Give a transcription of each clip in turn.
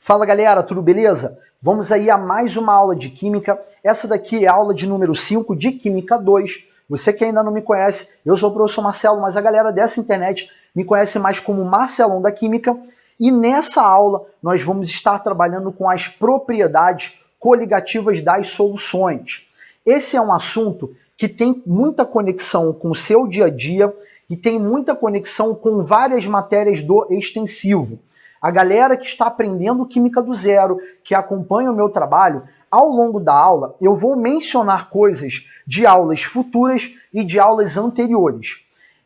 Fala galera, tudo beleza? Vamos aí a mais uma aula de Química. Essa daqui é a aula de número 5 de Química 2. Você que ainda não me conhece, eu sou o professor Marcelo, mas a galera dessa internet me conhece mais como Marcelão da Química. E nessa aula nós vamos estar trabalhando com as propriedades coligativas das soluções. Esse é um assunto que tem muita conexão com o seu dia a dia e tem muita conexão com várias matérias do extensivo. A galera que está aprendendo Química do Zero, que acompanha o meu trabalho, ao longo da aula eu vou mencionar coisas de aulas futuras e de aulas anteriores.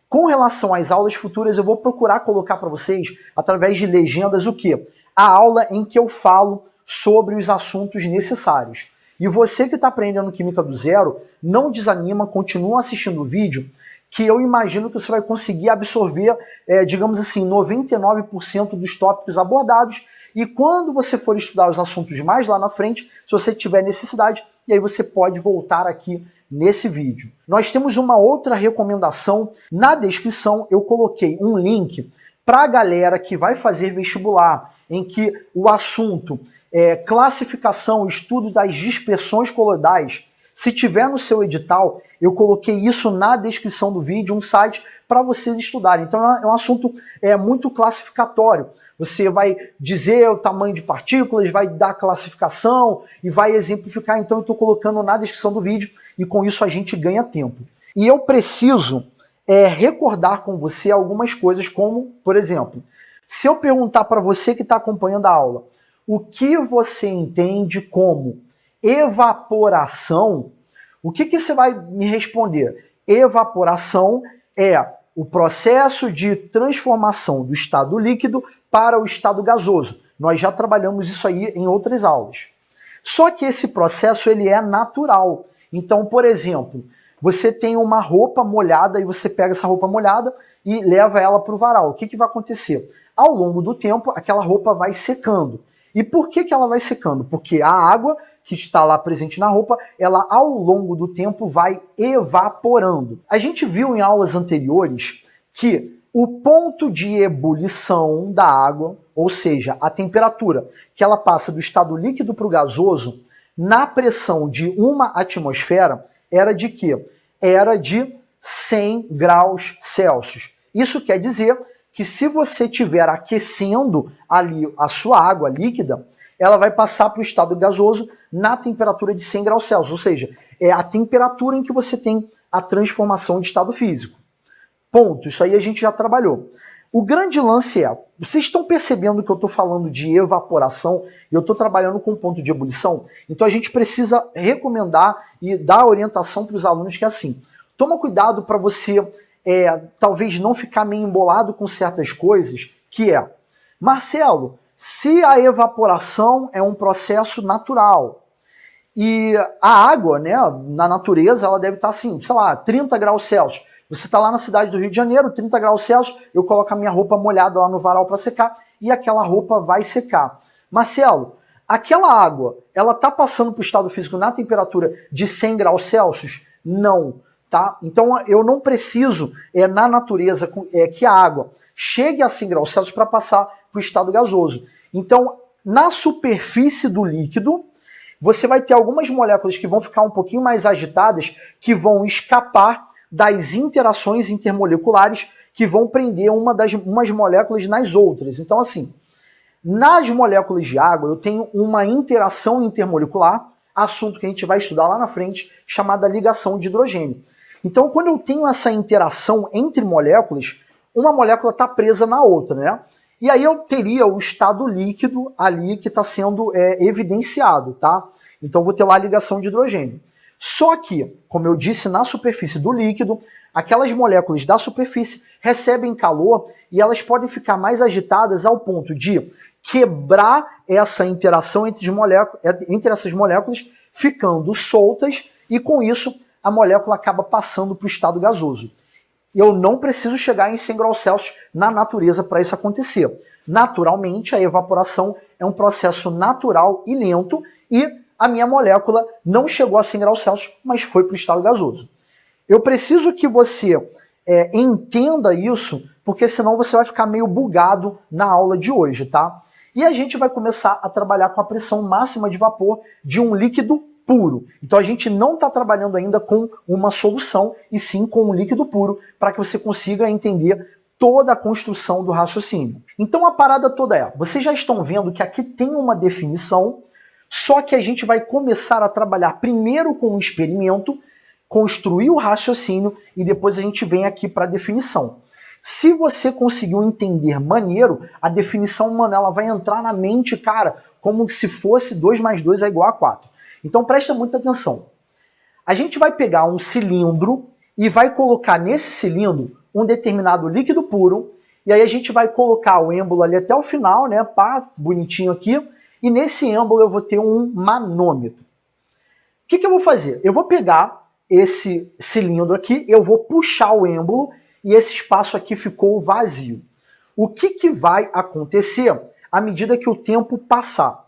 Com relação às aulas futuras, eu vou procurar colocar para vocês, através de legendas, o quê? A aula em que eu falo sobre os assuntos necessários. E você que está aprendendo Química do Zero, não desanima, continua assistindo o vídeo, que eu imagino que você vai conseguir absorver, digamos assim, 99% dos tópicos abordados, e quando você for estudar os assuntos mais lá na frente, se você tiver necessidade, e aí você pode voltar aqui nesse vídeo. Nós temos uma outra recomendação. Na descrição eu coloquei um link para a galera que vai fazer vestibular, em que o assunto é classificação, estudo das dispersões coloidais. Se tiver no seu edital, eu coloquei isso na descrição do vídeo, um site para vocês estudarem. Então é um assunto muito classificatório. Você vai dizer o tamanho de partículas, vai dar classificação e vai exemplificar. Então eu estou colocando na descrição do vídeo e com isso a gente ganha tempo. E eu preciso recordar com você algumas coisas, como, por exemplo, se eu perguntar para você que está acompanhando a aula, o que você entende como evaporação, o que você vai me responder? Evaporação é o processo de transformação do estado líquido para o estado gasoso. Nós já trabalhamos isso aí em outras aulas. Só que esse processo ele é natural. Então, por exemplo, você tem uma roupa molhada e você pega essa roupa molhada e leva ela para o varal. O que vai acontecer? Ao longo do tempo, aquela roupa vai secando. E por que ela vai secando? Porque a água que está lá presente na roupa, ela ao longo do tempo vai evaporando. A gente viu em aulas anteriores que o ponto de ebulição da água, ou seja, a temperatura que ela passa do estado líquido para o gasoso, na pressão de 1 atmosfera, era de quê? Era de 100 graus Celsius. Isso quer dizer que se você estiver aquecendo ali a sua água líquida, ela vai passar para o estado gasoso na temperatura de 100 graus Celsius, ou seja, é a temperatura em que você tem a transformação de estado físico. Ponto, isso aí a gente já trabalhou. O grande lance é, vocês estão percebendo que eu estou falando de evaporação e eu estou trabalhando com ponto de ebulição? Então a gente precisa recomendar e dar orientação para os alunos que é assim, toma cuidado para você talvez não ficar meio embolado com certas coisas, que é, Marcelo, se a evaporação é um processo natural e a água, né, na natureza, ela deve estar assim, sei lá, 30 graus Celsius. Você está lá na cidade do Rio de Janeiro, 30 graus Celsius, eu coloco a minha roupa molhada lá no varal para secar e aquela roupa vai secar. Marcelo, aquela água, ela está passando para o estado físico na temperatura de 100 graus Celsius? Não. Tá? Então eu não preciso, na natureza, que a água chegue a 100 graus Celsius para passar para o estado gasoso. Então, na superfície do líquido, você vai ter algumas moléculas que vão ficar um pouquinho mais agitadas, que vão escapar das interações intermoleculares, que vão prender umas moléculas nas outras. Então, assim, nas moléculas de água, eu tenho uma interação intermolecular, assunto que a gente vai estudar lá na frente, chamada ligação de hidrogênio. Então, quando eu tenho essa interação entre moléculas, uma molécula está presa na outra, né? E aí eu teria o estado líquido ali que está sendo evidenciado, tá? Então, vou ter lá a ligação de hidrogênio. Só que, como eu disse, na superfície do líquido, aquelas moléculas da superfície recebem calor e elas podem ficar mais agitadas ao ponto de quebrar essa interação entre essas moléculas, ficando soltas, e com isso a molécula acaba passando para o estado gasoso. Eu não preciso chegar em 100 graus Celsius na natureza para isso acontecer. Naturalmente, a evaporação é um processo natural e lento e a minha molécula não chegou a 100 graus Celsius, mas foi para o estado gasoso. Eu preciso que você entenda isso, porque senão você vai ficar meio bugado na aula de hoje, tá? E a gente vai começar a trabalhar com a pressão máxima de vapor de um líquido puro. Então a gente não está trabalhando ainda com uma solução, e sim com um líquido puro, para que você consiga entender toda a construção do raciocínio. Então a parada toda é, vocês já estão vendo que aqui tem uma definição, só que a gente vai começar a trabalhar primeiro com o experimento, construir o raciocínio e depois a gente vem aqui para a definição. Se você conseguiu entender maneiro, a definição, mano, ela vai entrar na mente, cara, como se fosse 2 mais 2 é igual a 4. Então presta muita atenção. A gente vai pegar um cilindro e vai colocar nesse cilindro um determinado líquido puro, e aí a gente vai colocar o êmbolo ali até o final, né, pá, bonitinho aqui, e nesse êmbolo eu vou ter um manômetro. O que eu vou fazer? Eu vou pegar esse cilindro aqui, eu vou puxar o êmbolo, e esse espaço aqui ficou vazio. O que vai acontecer à medida que o tempo passar?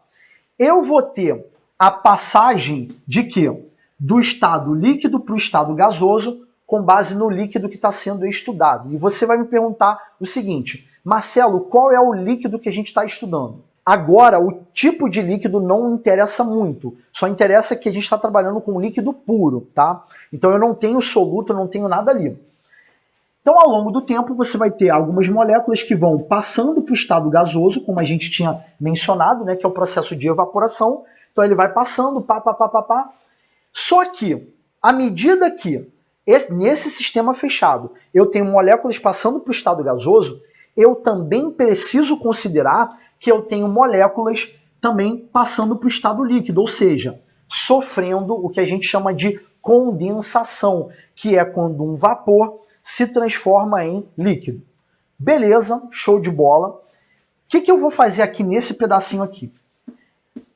Eu vou ter a passagem de quê? Do estado líquido para o estado gasoso, com base no líquido que está sendo estudado. E você vai me perguntar o seguinte, Marcelo, qual é o líquido que a gente está estudando? Agora, o tipo de líquido não interessa muito, só interessa que a gente está trabalhando com líquido puro, tá? Então eu não tenho soluto, não tenho nada ali. Então, ao longo do tempo, você vai ter algumas moléculas que vão passando para o estado gasoso, como a gente tinha mencionado, né, que é o processo de evaporação. Então, ele vai passando, pá. Só que, à medida que, nesse sistema fechado, eu tenho moléculas passando para o estado gasoso, eu também preciso considerar que eu tenho moléculas também passando para o estado líquido, ou seja, sofrendo o que a gente chama de condensação, que é quando um vapor se transforma em líquido. Beleza, show de bola. O que eu vou fazer aqui nesse pedacinho aqui?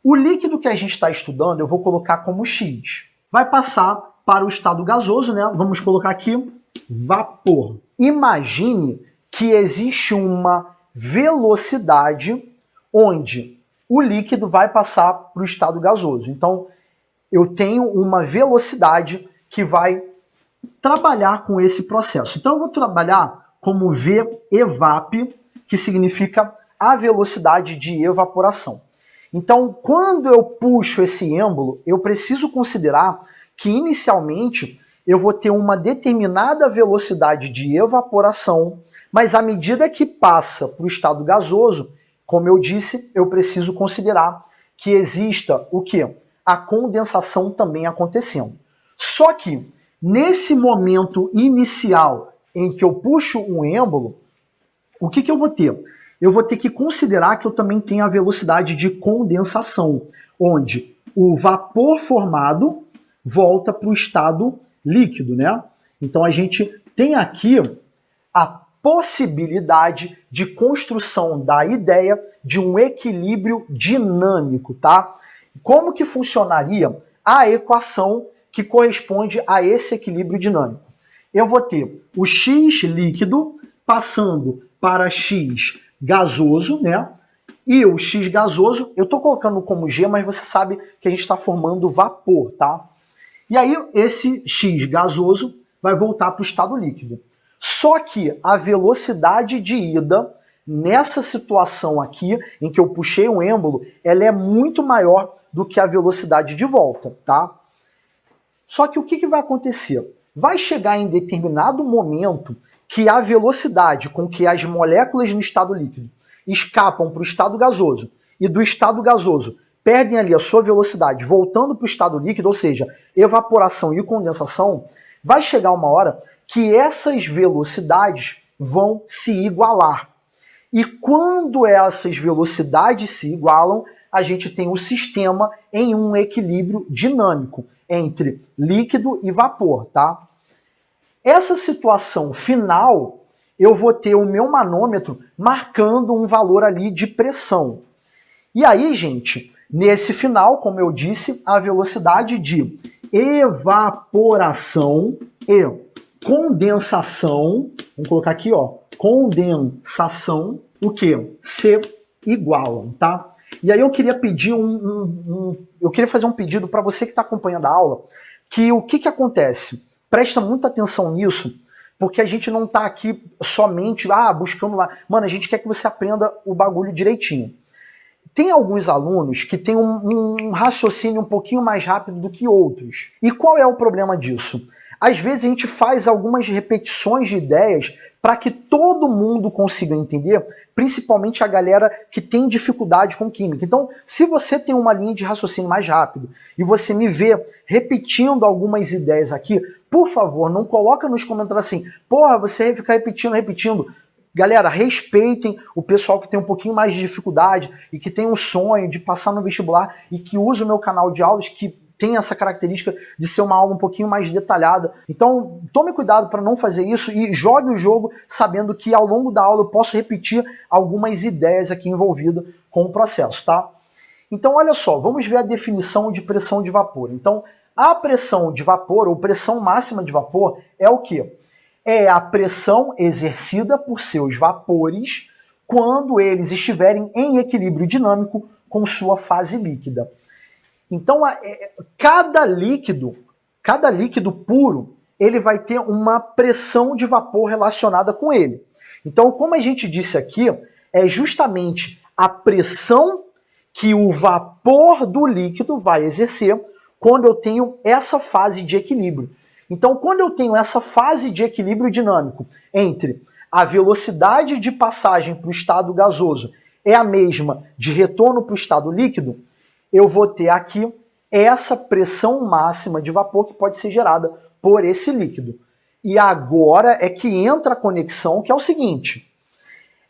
O líquido que a gente está estudando, eu vou colocar como X. Vai passar para o estado gasoso, né? Vamos colocar aqui vapor. Imagine que existe uma velocidade onde o líquido vai passar para o estado gasoso. Então, eu tenho uma velocidade que vai trabalhar com esse processo. Então eu vou trabalhar como V-evap, que significa a velocidade de evaporação. Então, quando eu puxo esse êmbolo, eu preciso considerar que inicialmente eu vou ter uma determinada velocidade de evaporação, mas à medida que passa para o estado gasoso, como eu disse, eu preciso considerar que exista o quê? A condensação também acontecendo. Só que nesse momento inicial em que eu puxo um êmbolo, o que eu vou ter? Eu vou ter que considerar que eu também tenho a velocidade de condensação, onde o vapor formado volta para o estado líquido, né? Então a gente tem aqui a possibilidade de construção da ideia de um equilíbrio dinâmico, tá? Como que funcionaria a equação que corresponde a esse equilíbrio dinâmico? Eu vou ter o X líquido passando para X gasoso, né? E o X gasoso, eu estou colocando como G, mas você sabe que a gente está formando vapor, tá? E aí esse X gasoso vai voltar para o estado líquido. Só que a velocidade de ida nessa situação aqui, em que eu puxei um êmbolo, ela é muito maior do que a velocidade de volta, tá? Só que o que vai acontecer? Vai chegar em determinado momento que a velocidade com que as moléculas no estado líquido escapam para o estado gasoso e do estado gasoso perdem ali a sua velocidade voltando para o estado líquido, ou seja, evaporação e condensação, vai chegar uma hora que essas velocidades vão se igualar. E quando essas velocidades se igualam, a gente tem o sistema em um equilíbrio dinâmico entre líquido e vapor, tá? Essa situação final, eu vou ter o meu manômetro marcando um valor ali de pressão. E aí, gente, nesse final, como eu disse, a velocidade de evaporação e condensação, vamos colocar aqui, ó, condensação, o quê? Se igualam, tá? E aí eu queria pedir eu queria fazer um pedido para você que está acompanhando a aula, que o que acontece? Presta muita atenção nisso, porque a gente não está aqui somente buscando lá. Mano, a gente quer que você aprenda o bagulho direitinho. tem alguns alunos que têm um raciocínio um pouquinho mais rápido do que outros. E qual é o problema disso? Às vezes a gente faz algumas repetições de ideias para que todo mundo consiga entender, principalmente a galera que tem dificuldade com química. Então, se você tem uma linha de raciocínio mais rápido e você me vê repetindo algumas ideias aqui, por favor, não coloca nos comentários assim, porra, você fica repetindo. Galera, respeitem o pessoal que tem um pouquinho mais de dificuldade e que tem um sonho de passar no vestibular e que usa o meu canal de aulas, que tem essa característica de ser uma aula um pouquinho mais detalhada. Então, tome cuidado para não fazer isso e jogue o jogo sabendo que ao longo da aula eu posso repetir algumas ideias aqui envolvidas com o processo, tá? Então, olha só, vamos ver a definição de pressão de vapor. Então, a pressão de vapor, ou pressão máxima de vapor, é o quê? É a pressão exercida por seus vapores quando eles estiverem em equilíbrio dinâmico com sua fase líquida. Então, cada líquido puro, ele vai ter uma pressão de vapor relacionada com ele. Então, como a gente disse aqui, é justamente a pressão que o vapor do líquido vai exercer quando eu tenho essa fase de equilíbrio. Então, quando eu tenho essa fase de equilíbrio dinâmico entre a velocidade de passagem para o estado gasoso é a mesma de retorno para o estado líquido, eu vou ter aqui essa pressão máxima de vapor que pode ser gerada por esse líquido. E agora é que entra a conexão, que é o seguinte.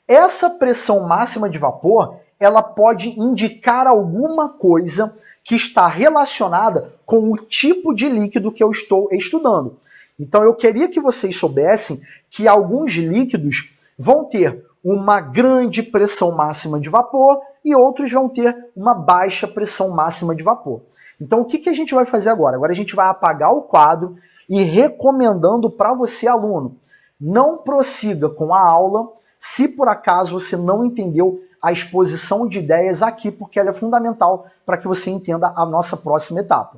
Essa pressão máxima de vapor, ela pode indicar alguma coisa que está relacionada com o tipo de líquido que eu estou estudando. Então eu queria que vocês soubessem que alguns líquidos vão ter uma grande pressão máxima de vapor e outros vão ter uma baixa pressão máxima de vapor. Então o que a gente vai fazer agora? Agora a gente vai apagar o quadro e recomendando para você, aluno, não prossiga com a aula se por acaso você não entendeu a exposição de ideias aqui, porque ela é fundamental para que você entenda a nossa próxima etapa.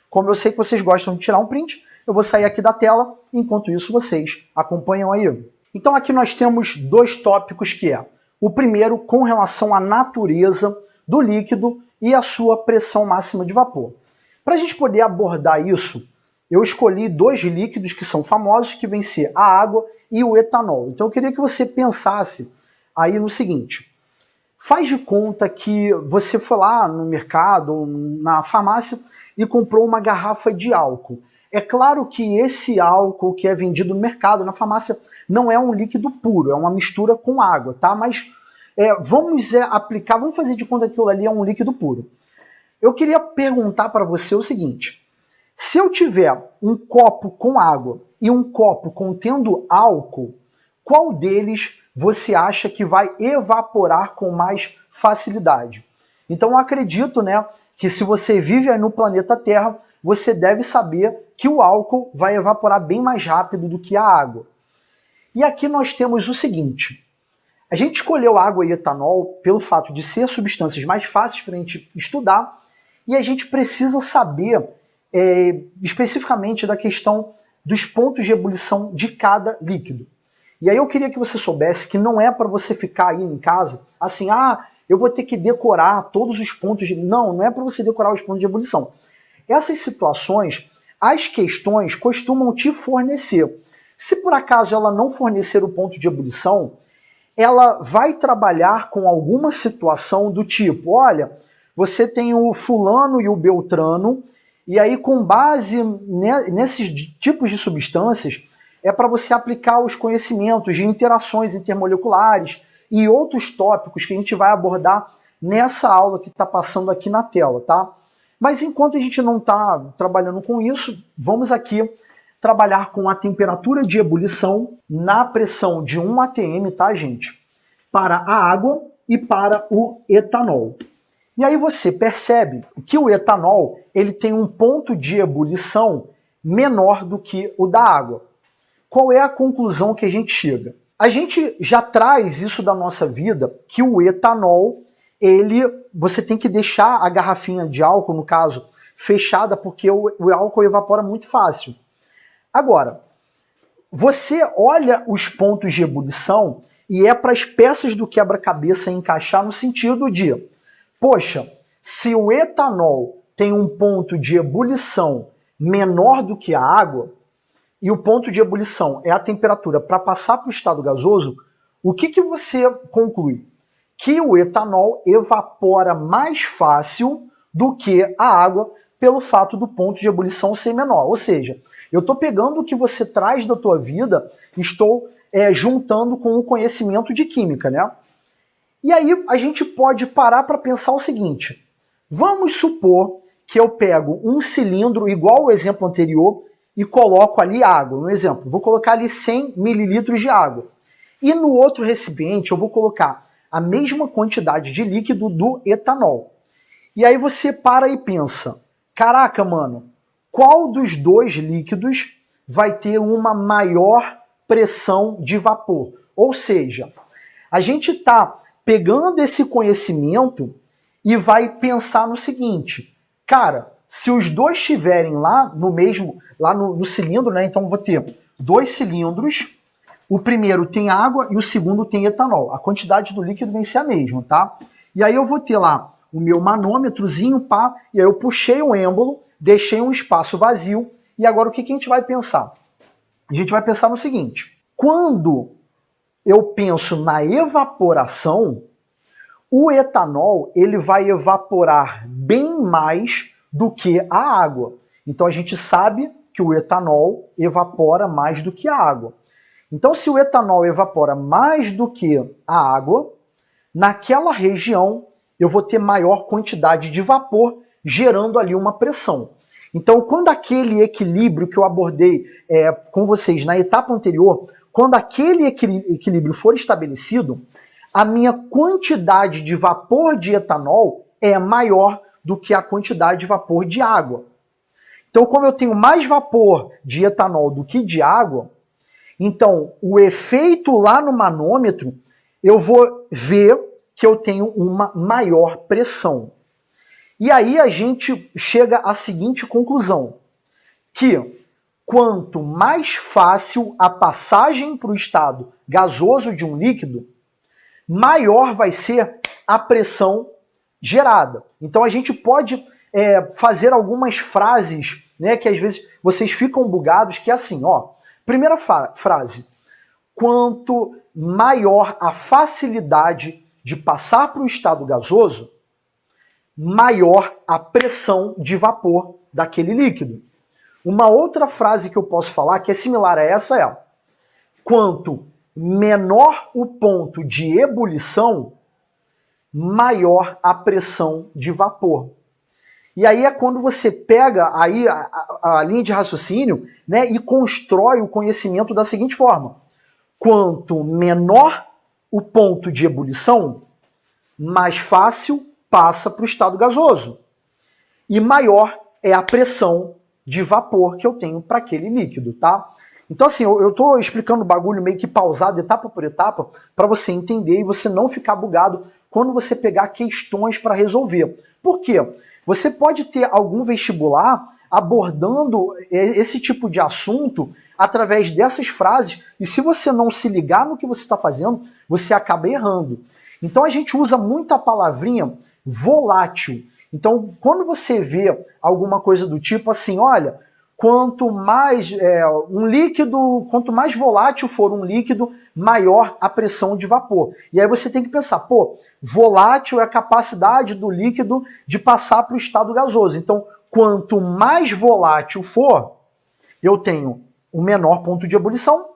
Como eu sei que vocês gostam de tirar um print, eu vou sair aqui da tela, enquanto isso vocês acompanham aí. Então aqui nós temos dois tópicos que é, o primeiro com relação à natureza do líquido e a sua pressão máxima de vapor. Para a gente poder abordar isso, eu escolhi dois líquidos que são famosos, que vêm ser a água e o etanol. Então eu queria que você pensasse aí no seguinte, faz de conta que você foi lá no mercado ou na farmácia e comprou uma garrafa de álcool. É claro que esse álcool que é vendido no mercado, na farmácia, não é um líquido puro, é uma mistura com água, tá? Mas vamos aplicar, vamos fazer de conta que aquilo ali é um líquido puro. Eu queria perguntar para você o seguinte, se eu tiver um copo com água e um copo contendo álcool, qual deles você acha que vai evaporar com mais facilidade? Então eu acredito, né, que se você vive aí no planeta Terra, você deve saber que o álcool vai evaporar bem mais rápido do que a água. E aqui nós temos o seguinte, a gente escolheu água e etanol pelo fato de ser substâncias mais fáceis para a gente estudar e a gente precisa saber especificamente da questão dos pontos de ebulição de cada líquido. E aí eu queria que você soubesse que não é para você ficar aí em casa assim, eu vou ter que decorar todos os pontos de... Não é para você decorar os pontos de ebulição. Essas situações, as questões costumam te fornecer. Se por acaso ela não fornecer o ponto de ebulição, ela vai trabalhar com alguma situação do tipo, olha, você tem o fulano e o beltrano, e aí com base nesses tipos de substâncias, é para você aplicar os conhecimentos de interações intermoleculares e outros tópicos que a gente vai abordar nessa aula que está passando aqui na tela, tá? Mas enquanto a gente não está trabalhando com isso, vamos aqui trabalhar com a temperatura de ebulição na pressão de 1 atm, tá, gente? Para a água e para o etanol. E aí você percebe que o etanol ele tem um ponto de ebulição menor do que o da água. Qual é a conclusão que a gente chega? A gente já traz isso da nossa vida, que o etanol, você tem que deixar a garrafinha de álcool, no caso, fechada, porque o álcool evapora muito fácil. Agora, você olha os pontos de ebulição e é para as peças do quebra-cabeça encaixar no sentido de poxa, se o etanol tem um ponto de ebulição menor do que a água, e o ponto de ebulição é a temperatura para passar para o estado gasoso, o que você conclui? Que o etanol evapora mais fácil do que a água pelo fato do ponto de ebulição ser menor. Ou seja, eu estou pegando o que você traz da tua vida, estou juntando com o conhecimento de química, né? E aí a gente pode parar para pensar o seguinte, vamos supor que eu pego um cilindro igual ao exemplo anterior e coloco ali água. Um exemplo, vou colocar ali 100 mililitros de água. E no outro recipiente eu vou colocar a mesma quantidade de líquido do etanol. E aí você para e pensa, caraca, mano, qual dos dois líquidos vai ter uma maior pressão de vapor? Ou seja, a gente está pegando esse conhecimento e vai pensar no seguinte, cara, se os dois estiverem lá no mesmo, lá no cilindro, né? Então eu vou ter dois cilindros, o primeiro tem água e o segundo tem etanol. A quantidade do líquido vai ser a mesma, tá? E aí eu vou ter lá o meu manômetrozinho, pá, e aí eu puxei o êmbolo, deixei um espaço vazio, e agora o que a gente vai pensar? A gente vai pensar no seguinte, quando eu penso na evaporação, o etanol ele vai evaporar bem mais do que a água. Então a gente sabe que o etanol evapora mais do que a água. Então se o etanol evapora mais do que a água, naquela região eu vou ter maior quantidade de vapor, gerando ali uma pressão. Então quando aquele equilíbrio que eu abordei com vocês na etapa anterior, quando aquele equilíbrio for estabelecido, a minha quantidade de vapor de etanol é maior do que a quantidade de vapor de água. Então, como eu tenho mais vapor de etanol do que de água, então o efeito lá no manômetro, eu vou ver que eu tenho uma maior pressão. E aí a gente chega à seguinte conclusão, que quanto mais fácil a passagem para o estado gasoso de um líquido, maior vai ser a pressão gerada. Então a gente pode fazer algumas frases, né, que às vezes vocês ficam bugados, que é assim, ó. Primeira frase, quanto maior a facilidade de passar para o estado gasoso, maior a pressão de vapor daquele líquido. Uma outra frase que eu posso falar, que é similar a essa, é quanto menor o ponto de ebulição, maior a pressão de vapor. E aí é quando você pega aí a linha de raciocínio, né, e constrói o conhecimento da seguinte forma. Quanto menor o ponto de ebulição, mais fácil passa para o estado gasoso. E maior é a pressão de vapor que eu tenho para aquele líquido, tá? Então, assim, eu estou explicando o bagulho meio que pausado, etapa por etapa, para você entender e você não ficar bugado quando você pegar questões para resolver. Por quê? Você pode ter algum vestibular abordando esse tipo de assunto através dessas frases, e se você não se ligar no que você está fazendo, você acaba errando. Então a gente usa muito a palavrinha volátil. Então, quando você vê alguma coisa do tipo assim, olha, quanto mais quanto mais volátil for um líquido, maior a pressão de vapor. E aí você tem que pensar, pô, volátil é a capacidade do líquido de passar para o estado gasoso. Então, quanto mais volátil for, eu tenho um menor ponto de ebulição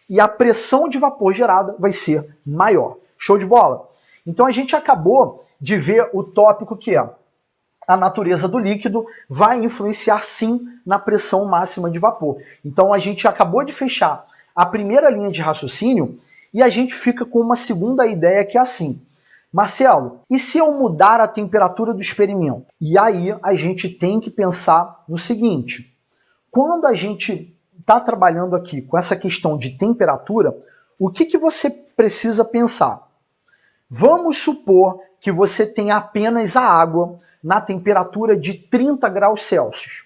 e a pressão de vapor gerada vai ser maior. Show de bola? Então a gente acabou de ver o tópico que é a natureza do líquido vai influenciar sim na pressão máxima de vapor. Então a gente acabou de fechar a primeira linha de raciocínio e a gente fica com uma segunda ideia que é assim. Marcelo, e se eu mudar a temperatura do experimento? E aí a gente tem que pensar no seguinte, quando a gente está trabalhando aqui com essa questão de temperatura, o que você precisa pensar? Vamos supor que você tem apenas a água na temperatura de 30 graus Celsius.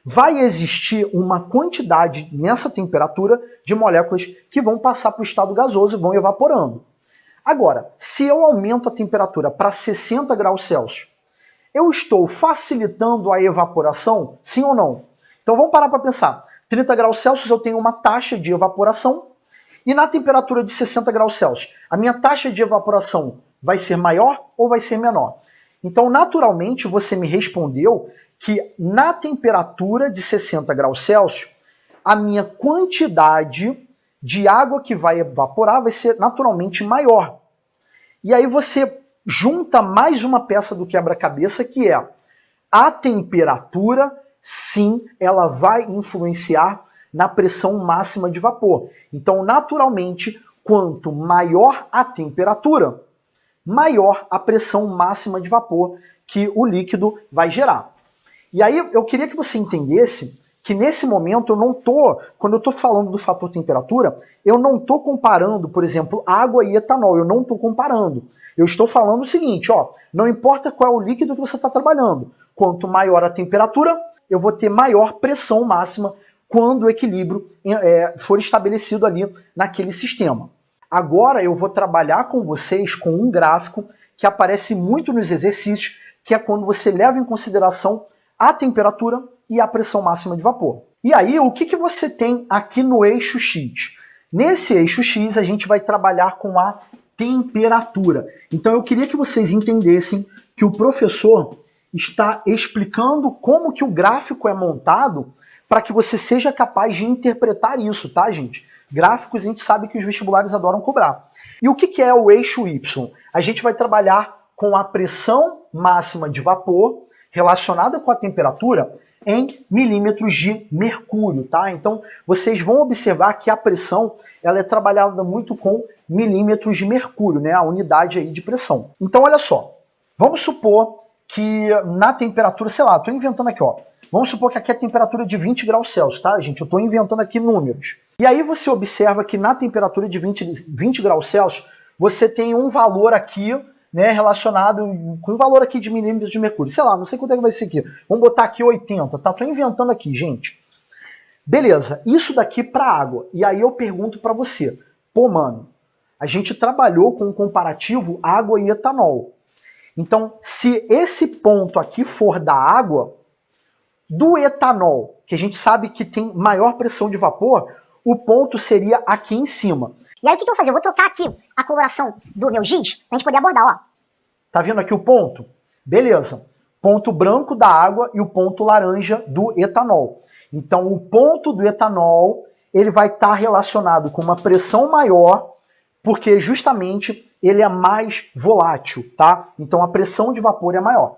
Vai existir uma quantidade nessa temperatura de moléculas que vão passar para o estado gasoso e vão evaporando. Agora, se eu aumento a temperatura para 60 graus Celsius, eu estou facilitando a evaporação, sim ou não? Então vamos parar para pensar. 30 graus Celsius eu tenho uma taxa de evaporação, e na temperatura de 60 graus Celsius, a minha taxa de evaporação vai ser maior ou vai ser menor? Então, naturalmente, você me respondeu que na temperatura de 60 graus Celsius, a minha quantidade de água que vai evaporar vai ser naturalmente maior. E aí você junta mais uma peça do quebra-cabeça, que é a temperatura, sim, ela vai influenciar na pressão máxima de vapor. Então, naturalmente, quanto maior a temperatura, maior a pressão máxima de vapor que o líquido vai gerar. E aí eu queria que você entendesse que nesse momento eu não estou, quando eu estou falando do fator temperatura, eu não estou comparando, por exemplo, água e etanol, eu não estou comparando. Eu estou falando o seguinte, ó, não importa qual é o líquido que você está trabalhando, quanto maior a temperatura, eu vou ter maior pressão máxima quando o equilíbrio for estabelecido ali naquele sistema. Agora eu vou trabalhar com vocês com um gráfico que aparece muito nos exercícios, que é quando você leva em consideração a temperatura e a pressão máxima de vapor. E aí, o que você tem aqui no eixo X? Nesse eixo X, a gente vai trabalhar com a temperatura. Então, eu queria que vocês entendessem que o professor está explicando como que o gráfico é montado para que você seja capaz de interpretar isso, tá, gente? Gráficos a gente sabe que os vestibulares adoram cobrar. E o que é o eixo Y? A gente vai trabalhar com a pressão máxima de vapor relacionada com a temperatura em milímetros de mercúrio, tá? Então, vocês vão observar que a pressão ela é trabalhada muito com milímetros de mercúrio, né? A unidade aí de pressão. Então, olha só. Vamos supor que na temperatura, sei lá, estou inventando aqui, ó. Vamos supor que aqui é a temperatura de 20 graus Celsius, tá, gente? Eu estou inventando aqui números. E aí você observa que na temperatura de 20 graus Celsius, você tem um valor aqui, né, relacionado com um valor aqui de milímetros de mercúrio. Sei lá, não sei quanto é que vai ser aqui. Vamos botar aqui 80, tá? Tô inventando aqui, gente. Beleza, isso daqui para água. E aí eu pergunto para você, pô, mano, a gente trabalhou com um comparativo água e etanol. Então, se esse ponto aqui for da água, do etanol, que a gente sabe que tem maior pressão de vapor, o ponto seria aqui em cima. E aí o que eu vou fazer? Eu vou trocar aqui a coloração do meu giz pra gente poder abordar, ó. Tá vendo aqui o ponto? Beleza. Ponto branco da água e o ponto laranja do etanol. Então o ponto do etanol, ele vai estar relacionado com uma pressão maior, porque justamente ele é mais volátil, tá? Então a pressão de vapor é maior.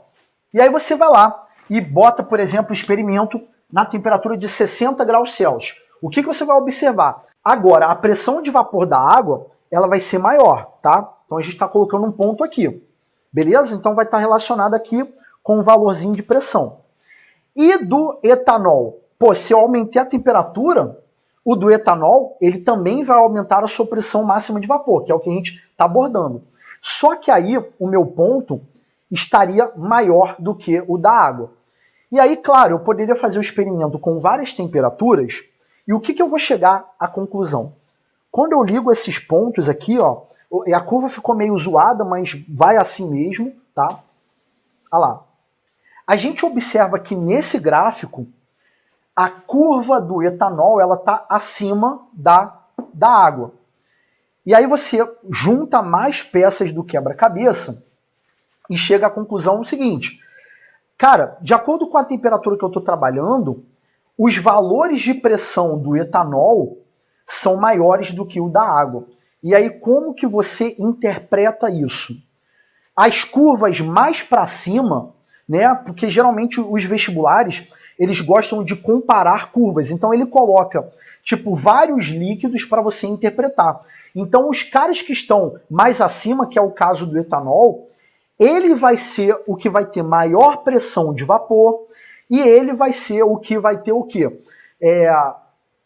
E aí você vai lá e bota, por exemplo, o experimento na temperatura de 60 graus Celsius. O que você vai observar? Agora, a pressão de vapor da água, ela vai ser maior, tá? Então a gente está colocando um ponto aqui. Beleza? Então vai estar relacionado aqui com um valorzinho de pressão. E do etanol? Pô, se eu aumentei a temperatura, o do etanol, ele também vai aumentar a sua pressão máxima de vapor, que é o que a gente está abordando. Só que aí o meu ponto estaria maior do que o da água. E aí, claro, eu poderia fazer o experimento com várias temperaturas, e o que eu vou chegar à conclusão? Quando eu ligo esses pontos aqui, ó, a curva ficou meio zoada, mas vai assim mesmo, tá? Olha lá. A gente observa que nesse gráfico, a curva do etanol ela está acima da água. E aí você junta mais peças do quebra-cabeça e chega à conclusão seguinte. Cara, de acordo com a temperatura que eu estou trabalhando, os valores de pressão do etanol são maiores do que o da água. E aí como que você interpreta isso? As curvas mais para cima, né? Porque geralmente os vestibulares, eles gostam de comparar curvas. Então ele coloca, tipo, vários líquidos para você interpretar. Então os caras que estão mais acima, que é o caso do etanol, ele vai ser o que vai ter maior pressão de vapor e ele vai ser o que vai ter o quê?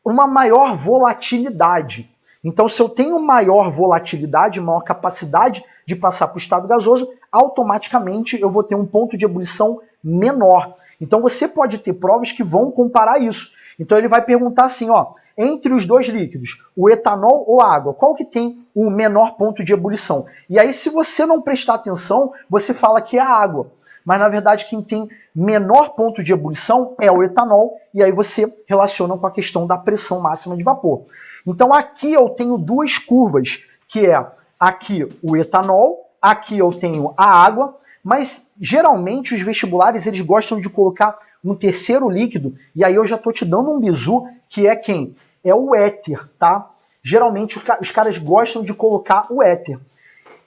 Uma maior volatilidade. Então, se eu tenho maior volatilidade, maior capacidade de passar para o estado gasoso, automaticamente eu vou ter um ponto de ebulição menor. Então você pode ter provas que vão comparar isso. Então ele vai perguntar assim, ó, entre os dois líquidos, o etanol ou a água, qual que tem o menor ponto de ebulição? E aí, se você não prestar atenção, você fala que é a água. Mas, na verdade, quem tem menor ponto de ebulição é o etanol, e aí você relaciona com a questão da pressão máxima de vapor. Então, aqui eu tenho duas curvas, que é aqui o etanol, aqui eu tenho a água, mas, geralmente, os vestibulares eles gostam de colocar um terceiro líquido, e aí eu já estou te dando um bizu, que é quem? É o éter, tá? Geralmente os caras gostam de colocar o éter.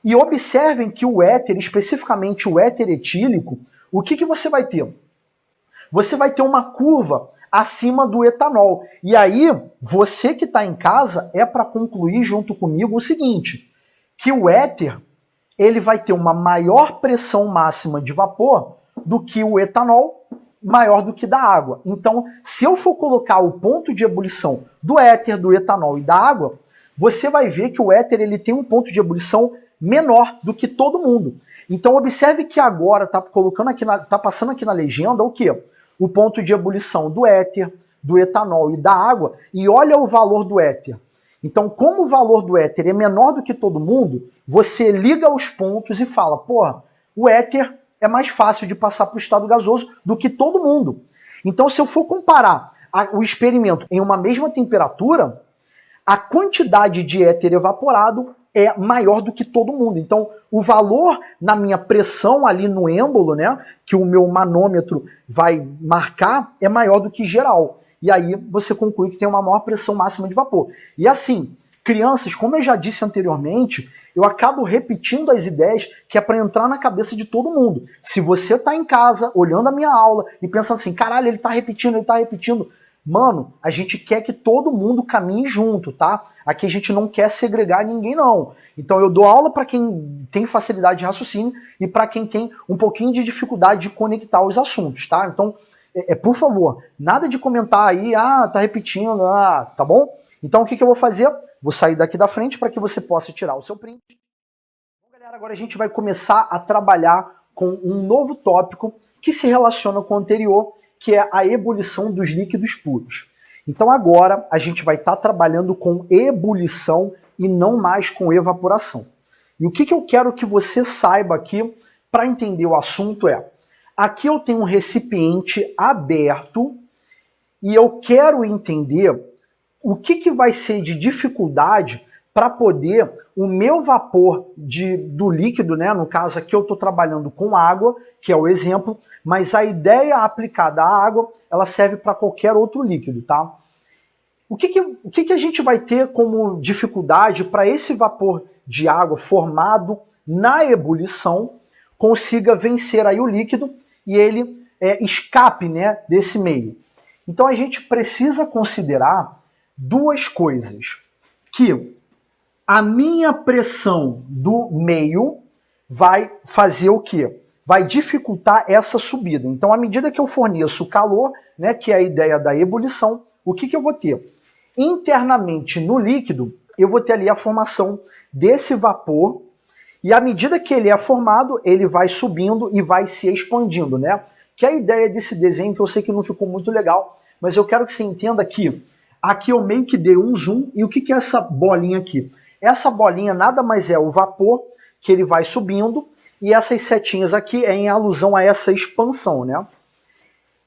E observem que o éter, especificamente o éter etílico, o que você vai ter? Você vai ter uma curva acima do etanol. E aí, você que está em casa, é para concluir junto comigo o seguinte, que o éter ele vai ter uma maior pressão máxima de vapor do que o etanol, maior do que da água. Então, se eu for colocar o ponto de ebulição do éter, do etanol e da água, você vai ver que o éter ele tem um ponto de ebulição menor do que todo mundo. Então, observe que agora está passando aqui na legenda o quê? O ponto de ebulição do éter, do etanol e da água, e olha o valor do éter. Então, como o valor do éter é menor do que todo mundo, você liga os pontos e fala, porra, o éter é mais fácil de passar para o estado gasoso do que todo mundo. Então, se eu for comparar o experimento em uma mesma temperatura, a quantidade de éter evaporado é maior do que todo mundo. Então, o valor na minha pressão ali no êmbolo, né, que o meu manômetro vai marcar, é maior do que geral. E aí você conclui que tem uma maior pressão máxima de vapor. E assim, crianças, como eu já disse anteriormente, eu acabo repetindo as ideias que é para entrar na cabeça de todo mundo. Se você está em casa, olhando a minha aula e pensando assim, caralho, ele está repetindo. Mano, a gente quer que todo mundo caminhe junto, tá? Aqui a gente não quer segregar ninguém, não. Então eu dou aula para quem tem facilidade de raciocínio e para quem tem um pouquinho de dificuldade de conectar os assuntos, tá? Então, por favor, nada de comentar aí, tá repetindo, tá bom? Então o que eu vou fazer? Vou sair daqui da frente para que você possa tirar o seu print. Bom, galera, agora a gente vai começar a trabalhar com um novo tópico que se relaciona com o anterior, que é a ebulição dos líquidos puros. Então agora a gente vai estar trabalhando com ebulição e não mais com evaporação. E o que eu quero que você saiba aqui para entender o assunto é, aqui eu tenho um recipiente aberto e eu quero entender o que vai ser de dificuldade para poder o meu vapor do líquido, né? No caso aqui eu estou trabalhando com água, que é o exemplo, mas a ideia aplicada à água, ela serve para qualquer outro líquido, tá? O que a gente vai ter como dificuldade para esse vapor de água formado na ebulição consiga vencer aí o líquido e ele escape, né, desse meio? Então a gente precisa considerar duas coisas, que a minha pressão do meio vai fazer o quê? Vai dificultar essa subida. Então, à medida que eu forneço calor, né, que é a ideia da ebulição, o que eu vou ter? Internamente no líquido, eu vou ter ali a formação desse vapor, e à medida que ele é formado, ele vai subindo e vai se expandindo, né? Que é a ideia desse desenho, que eu sei que não ficou muito legal, mas eu quero que você entenda que aqui eu meio que dei um zoom, e o que é essa bolinha aqui? Essa bolinha nada mais é o vapor, que ele vai subindo, e essas setinhas aqui é em alusão a essa expansão, né?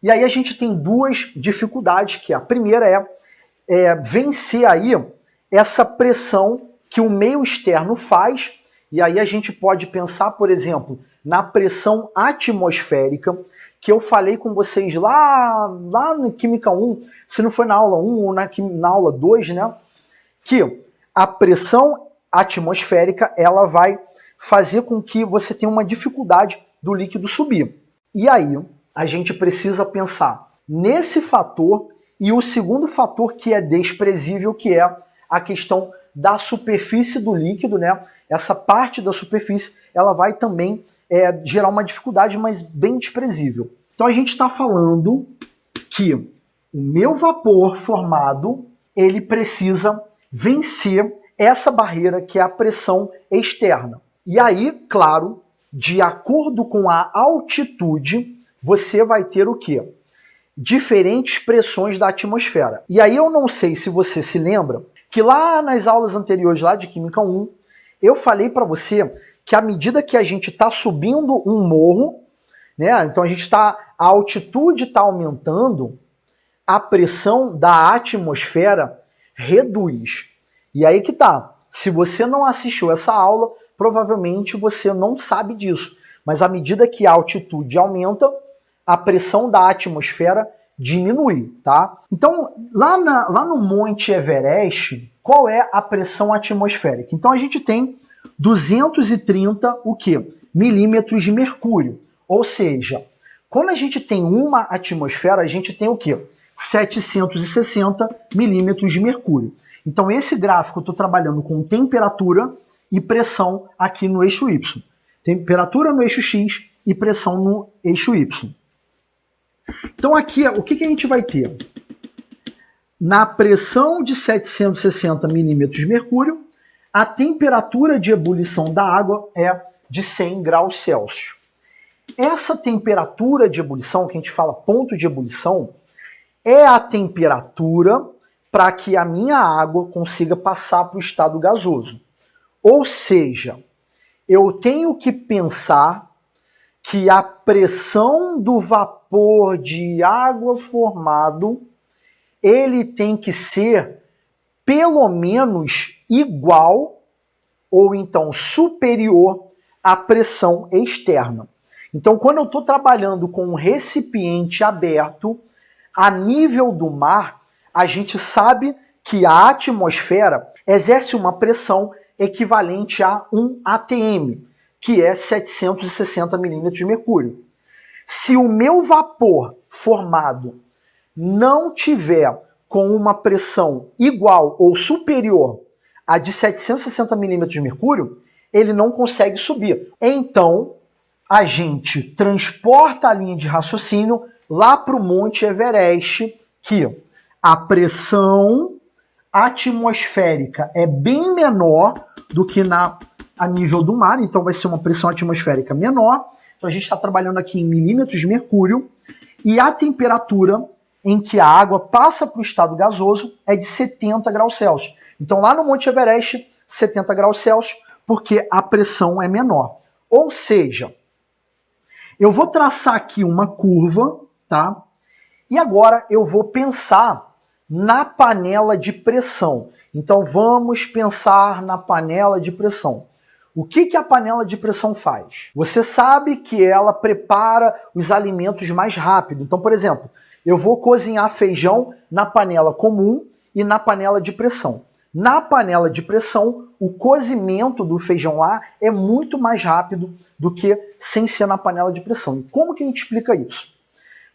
E aí a gente tem duas dificuldades, que a primeira é vencer aí essa pressão que o meio externo faz, e aí a gente pode pensar, por exemplo, na pressão atmosférica, que eu falei com vocês lá na Química 1, se não foi na aula 1 ou na aula 2, né? Que a pressão atmosférica ela vai fazer com que você tenha uma dificuldade do líquido subir. E aí a gente precisa pensar nesse fator e o segundo fator que é desprezível, que é a questão da superfície do líquido, né? Essa parte da superfície ela vai também gerar uma dificuldade, mas bem desprezível. Então a gente está falando que o meu vapor formado ele precisa vencer essa barreira que é a pressão externa. E aí, claro, de acordo com a altitude, você vai ter o quê? Diferentes pressões da atmosfera. E aí eu não sei se você se lembra que lá nas aulas anteriores, lá de Química 1, eu falei para você que à medida que a gente está subindo um morro, né, então a altitude está aumentando, a pressão da atmosfera reduz. E aí que tá. Se você não assistiu essa aula, provavelmente você não sabe disso. Mas à medida que a altitude aumenta, a pressão da atmosfera diminui, tá? Então, lá no Monte Everest, qual é a pressão atmosférica? Então a gente tem 230 o quê? Milímetros de mercúrio. Ou seja, quando a gente tem uma atmosfera, a gente tem o quê? 760 milímetros de mercúrio. Então esse gráfico eu estou trabalhando com temperatura e pressão aqui no eixo Y. Temperatura no eixo X e pressão no eixo Y. Então aqui, o que a gente vai ter? Na pressão de 760 milímetros de mercúrio, a temperatura de ebulição da água é de 100 graus Celsius. Essa temperatura de ebulição, que a gente fala ponto de ebulição, é a temperatura para que a minha água consiga passar para o estado gasoso. Ou seja, eu tenho que pensar que a pressão do vapor de água formado, ele tem que ser pelo menos igual ou então superior à pressão externa. Então, quando eu estou trabalhando com um recipiente aberto, a nível do mar, a gente sabe que a atmosfera exerce uma pressão equivalente a 1 atm, que é 760 milímetros de mercúrio. Se o meu vapor formado não tiver com uma pressão igual ou superior à de 760 milímetros de mercúrio, ele não consegue subir. Então, a gente transporta a linha de raciocínio lá para o Monte Everest, que a pressão atmosférica é bem menor do que a nível do mar, então vai ser uma pressão atmosférica menor. Então a gente está trabalhando aqui em milímetros de mercúrio, e a temperatura em que a água passa para o estado gasoso é de 70 graus Celsius. Então lá no Monte Everest, 70 graus Celsius, porque a pressão é menor. Ou seja, eu vou traçar aqui uma curva, tá? E agora eu vou pensar na panela de pressão. Então vamos pensar na panela de pressão. O que a panela de pressão faz? Você sabe que ela prepara os alimentos mais rápido. Então, por exemplo, eu vou cozinhar feijão na panela comum e na panela de pressão. Na panela de pressão, o cozimento do feijão lá é muito mais rápido do que sem ser na panela de pressão. E como que a gente explica isso?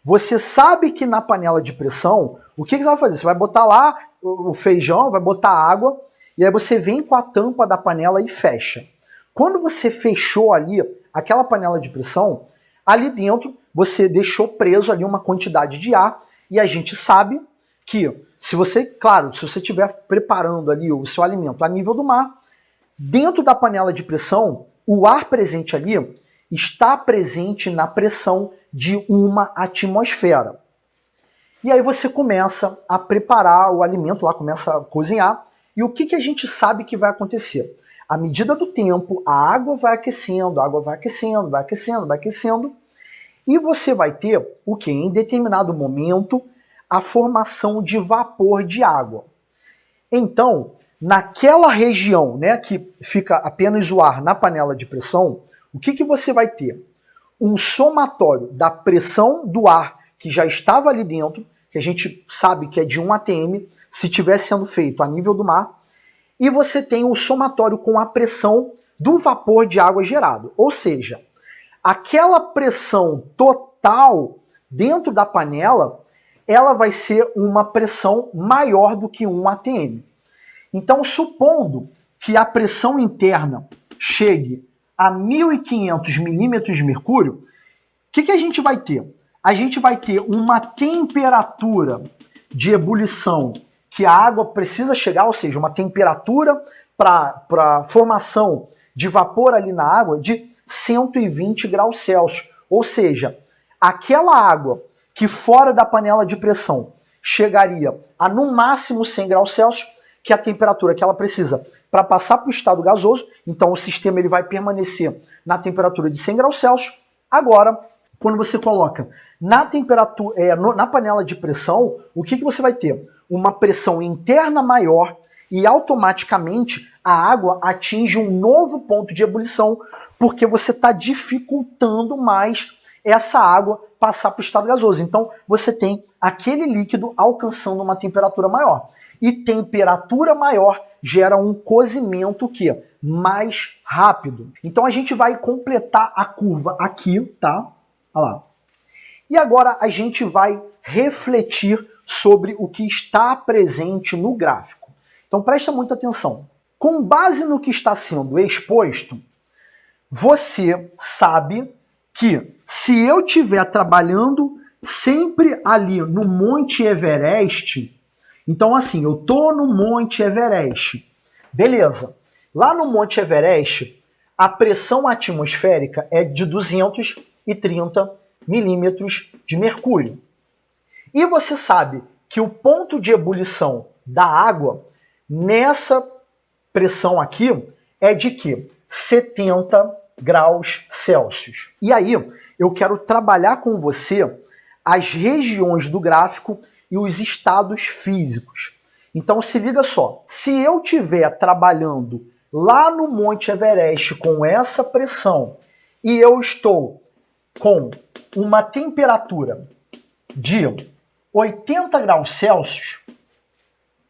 Você sabe que na panela de pressão, o que você vai fazer? Você vai botar lá o feijão, vai botar água, e aí você vem com a tampa da panela e fecha. Quando você fechou ali aquela panela de pressão, ali dentro você deixou preso ali uma quantidade de ar, e a gente sabe que se você estiver preparando ali o seu alimento a nível do mar, dentro da panela de pressão, o ar presente ali está presente na pressão de uma atmosfera. E aí você começa a preparar o alimento lá, começa a cozinhar, e o que a gente sabe que vai acontecer? À medida do tempo, a água vai aquecendo, a água vai aquecendo, vai aquecendo, vai aquecendo, e você vai ter o que? Em determinado momento, a formação de vapor de água. Então, naquela região, né, que fica apenas o ar na panela de pressão, o que você vai ter? Um somatório da pressão do ar que já estava ali dentro, que a gente sabe que é de 1 atm, se estivesse sendo feito a nível do mar, e você tem o somatório com a pressão do vapor de água gerado. Ou seja, aquela pressão total dentro da panela, ela vai ser uma pressão maior do que 1 atm. Então, supondo que a pressão interna chegue a 1.500 milímetros de mercúrio, o que a gente vai ter? A gente vai ter uma temperatura de ebulição que a água precisa chegar, ou seja, uma temperatura para formação de vapor ali na água de 120 graus Celsius. Ou seja, aquela água que fora da panela de pressão chegaria a no máximo 100 graus Celsius, que é a temperatura que ela precisa para passar para o estado gasoso. Então o sistema ele vai permanecer na temperatura de 100 graus Celsius. Agora, quando você coloca na temperatura, na panela de pressão, o que você vai ter? Uma pressão interna maior e automaticamente a água atinge um novo ponto de ebulição, porque você está dificultando mais essa água passar para o estado gasoso. Então você tem aquele líquido alcançando uma temperatura maior. E temperatura maior gera um cozimento que mais rápido. Então a gente vai completar a curva aqui, tá? Olha lá. E agora a gente vai refletir sobre o que está presente no gráfico. Então presta muita atenção. Com base no que está sendo exposto, você sabe que se eu estiver trabalhando sempre ali no Monte Everest, então assim, eu estou no Monte Everest, beleza. Lá no Monte Everest, a pressão atmosférica é de 230 milímetros de mercúrio. E você sabe que o ponto de ebulição da água nessa pressão aqui é de que 70 graus Celsius. E aí, eu quero trabalhar com você as regiões do gráfico e os estados físicos. Então se liga só, se eu estiver trabalhando lá no Monte Everest com essa pressão e eu estou com uma temperatura de 80 graus Celsius,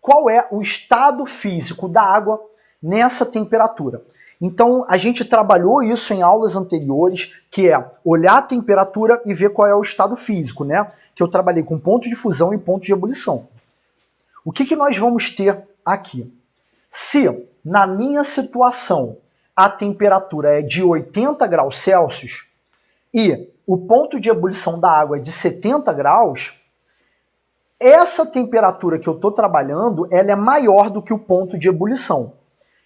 qual é o estado físico da água nessa temperatura? Então, a gente trabalhou isso em aulas anteriores, que é olhar a temperatura e ver qual é o estado físico, né? Que eu trabalhei com ponto de fusão e ponto de ebulição. O que nós vamos ter aqui? Se, na minha situação, a temperatura é de 80 graus Celsius e o ponto de ebulição da água é de 70 graus, essa temperatura que eu estou trabalhando, ela é maior do que o ponto de ebulição,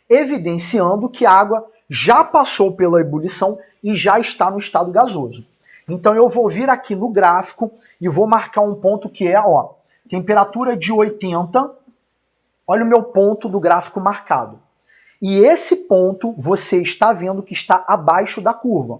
evidenciando que a água já passou pela ebulição e já está no estado gasoso. Então eu vou vir aqui no gráfico e vou marcar um ponto que é, ó, temperatura de 80, olha o meu ponto do gráfico marcado. E esse ponto você está vendo que está abaixo da curva.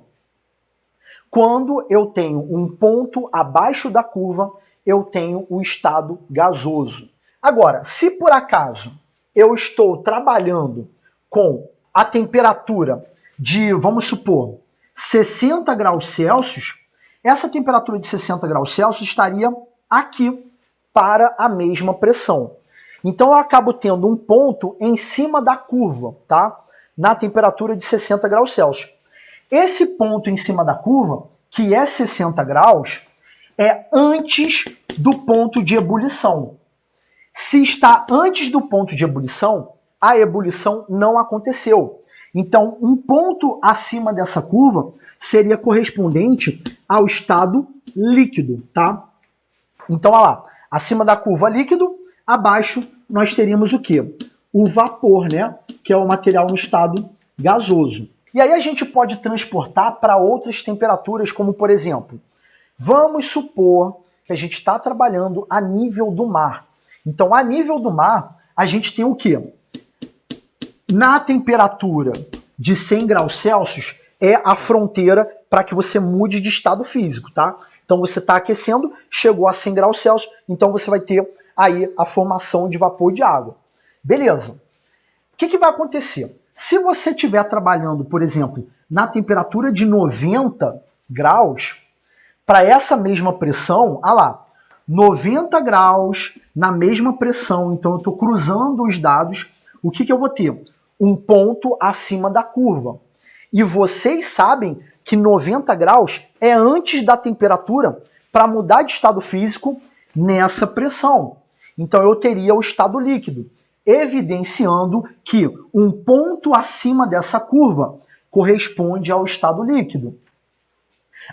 Quando eu tenho um ponto abaixo da curva, eu tenho o estado gasoso. Agora, se por acaso eu estou trabalhando com a temperatura de, vamos supor, 60 graus Celsius, essa temperatura de 60 graus Celsius estaria aqui para a mesma pressão. Então eu acabo tendo um ponto em cima da curva, tá? Na temperatura de 60 graus Celsius. Esse ponto em cima da curva, que é 60 graus, é antes do ponto de ebulição. Se está antes do ponto de ebulição, a ebulição não aconteceu. Então, um ponto acima dessa curva seria correspondente ao estado líquido, tá? Então, olha lá, acima da curva líquido, abaixo nós teríamos o quê? O vapor, né? Que é o material no estado gasoso. E aí a gente pode transportar para outras temperaturas, como por exemplo, vamos supor que a gente está trabalhando a nível do mar. Então, a nível do mar, a gente tem o quê? Na temperatura de 100 graus Celsius, é a fronteira para que você mude de estado físico, tá? Então, você está aquecendo, chegou a 100 graus Celsius, então você vai ter aí a formação de vapor de água. Beleza. O que vai acontecer? Se você estiver trabalhando, por exemplo, na temperatura de 90 graus, para essa mesma pressão, olha lá, 90 graus na mesma pressão, então eu estou cruzando os dados, o que eu vou ter? Um ponto acima da curva. E vocês sabem que 90 graus é antes da temperatura para mudar de estado físico nessa pressão. Então eu teria o estado líquido, evidenciando que um ponto acima dessa curva corresponde ao estado líquido.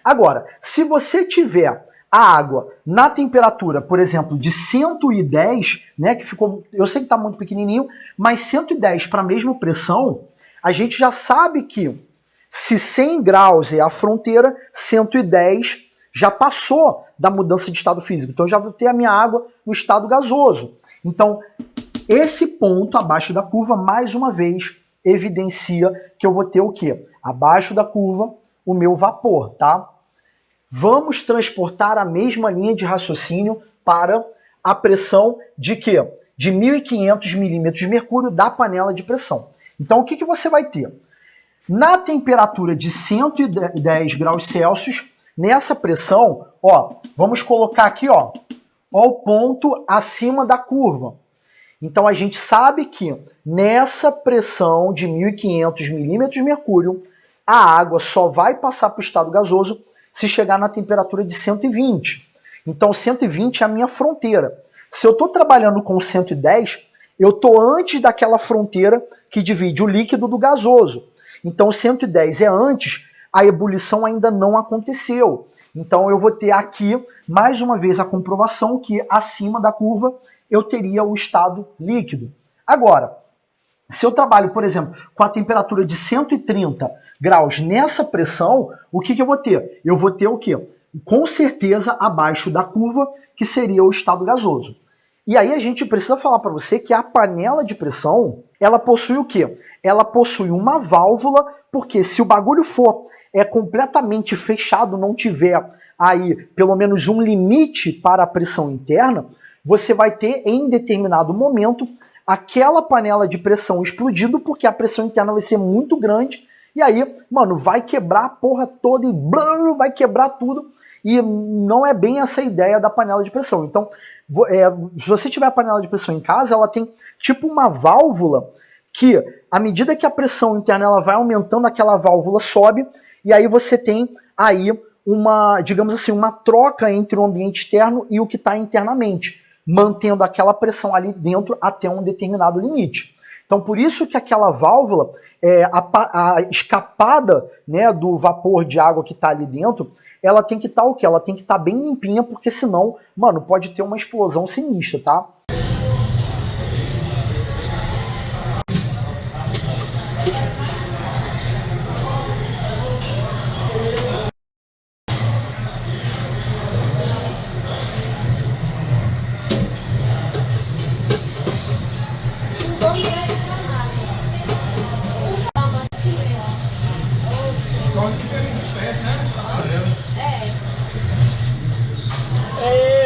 Agora, se você tiver a água na temperatura, por exemplo, de 110, né, que ficou, eu sei que está muito pequenininho, mas 110 para a mesma pressão, a gente já sabe que se 100 graus é a fronteira, 110 já passou da mudança de estado físico. Então eu já vou ter a minha água no estado gasoso. Então, esse ponto abaixo da curva, mais uma vez, evidencia que eu vou ter o quê? Abaixo da curva, o meu vapor, tá? Vamos transportar a mesma linha de raciocínio para a pressão de quê? De 1.500 milímetros de mercúrio da panela de pressão. Então, o que você vai ter? Na temperatura de 110 graus Celsius, nessa pressão, ó, vamos colocar aqui, ó o ponto acima da curva. Então, a gente sabe que nessa pressão de 1.500 milímetros de mercúrio, a água só vai passar para o estado gasoso se chegar na temperatura de 120. Então, 120 é a minha fronteira. Se eu estou trabalhando com 110, eu estou antes daquela fronteira que divide o líquido do gasoso. Então, 110 é antes, a ebulição ainda não aconteceu. Então, eu vou ter aqui, mais uma vez, a comprovação que acima da curva eu teria o estado líquido. Agora, se eu trabalho, por exemplo, com a temperatura de 130 graus nessa pressão, o que eu vou ter? Eu vou ter o quê? Com certeza abaixo da curva, que seria o estado gasoso. E aí a gente precisa falar para você que a panela de pressão, ela possui o quê? Ela possui uma válvula, porque se o bagulho for completamente fechado, não tiver aí pelo menos um limite para a pressão interna, você vai ter em determinado momento aquela panela de pressão explodindo, porque a pressão interna vai ser muito grande, e aí, mano, vai quebrar a porra toda e blum, vai quebrar tudo, e não é bem essa a ideia da panela de pressão. Então, se você tiver a panela de pressão em casa, ela tem tipo uma válvula que, à medida que a pressão interna ela vai aumentando, aquela válvula sobe, e aí você tem aí uma, digamos assim, uma troca entre o ambiente externo e o que está internamente, mantendo aquela pressão ali dentro até um determinado limite. Então, por isso que aquela válvula, a escapada, né, do vapor de água que está ali dentro, ela tem que estar o quê? Ela tem que estar bem limpinha, porque senão, mano, pode ter uma explosão sinistra, tá?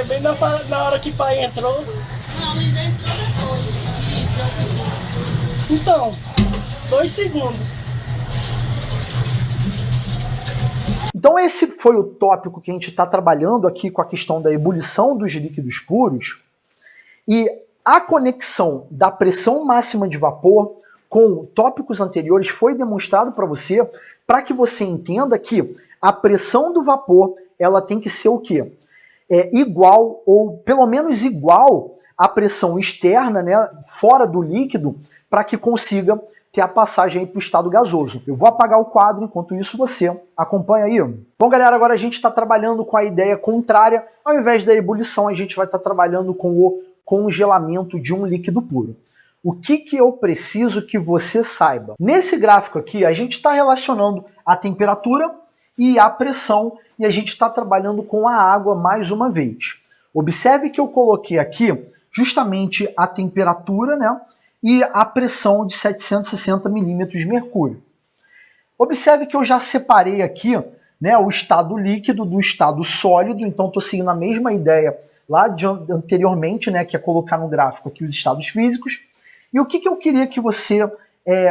Bem na hora que o pai entrou. Não, ainda entrou depois. Então, 2 segundos. Então esse foi o tópico que a gente está trabalhando aqui com a questão da ebulição dos líquidos puros e a conexão da pressão máxima de vapor com tópicos anteriores foi demonstrado para você, para que você entenda que a pressão do vapor ela tem que ser o quê? Igual ou pelo menos igual à pressão externa, né, fora do líquido, para que consiga ter a passagem para o estado gasoso. Eu vou apagar o quadro, enquanto isso você acompanha aí. Bom, galera, agora a gente está trabalhando com a ideia contrária. Ao invés da ebulição, a gente vai estar trabalhando com o congelamento de um líquido puro. O que eu preciso que você saiba? Nesse gráfico aqui, a gente está relacionando a temperatura e a pressão, e a gente está trabalhando com a água mais uma vez. Observe que eu coloquei aqui justamente a temperatura, né, e a pressão de 760 milímetros de mercúrio. Observe que eu já separei aqui, né, o estado líquido do estado sólido, então estou seguindo a mesma ideia lá anteriormente, né, que é colocar no gráfico aqui os estados físicos. E o que eu queria que você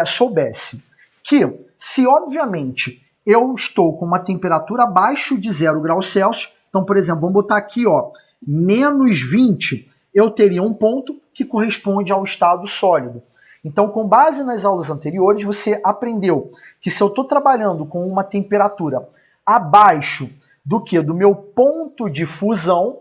soubesse? Que se, obviamente, eu estou com uma temperatura abaixo de 0 graus Celsius, então, por exemplo, vamos botar aqui, ó, menos 20, eu teria um ponto que corresponde ao estado sólido. Então, com base nas aulas anteriores, você aprendeu que se eu estou trabalhando com uma temperatura abaixo do que? Do meu ponto de fusão,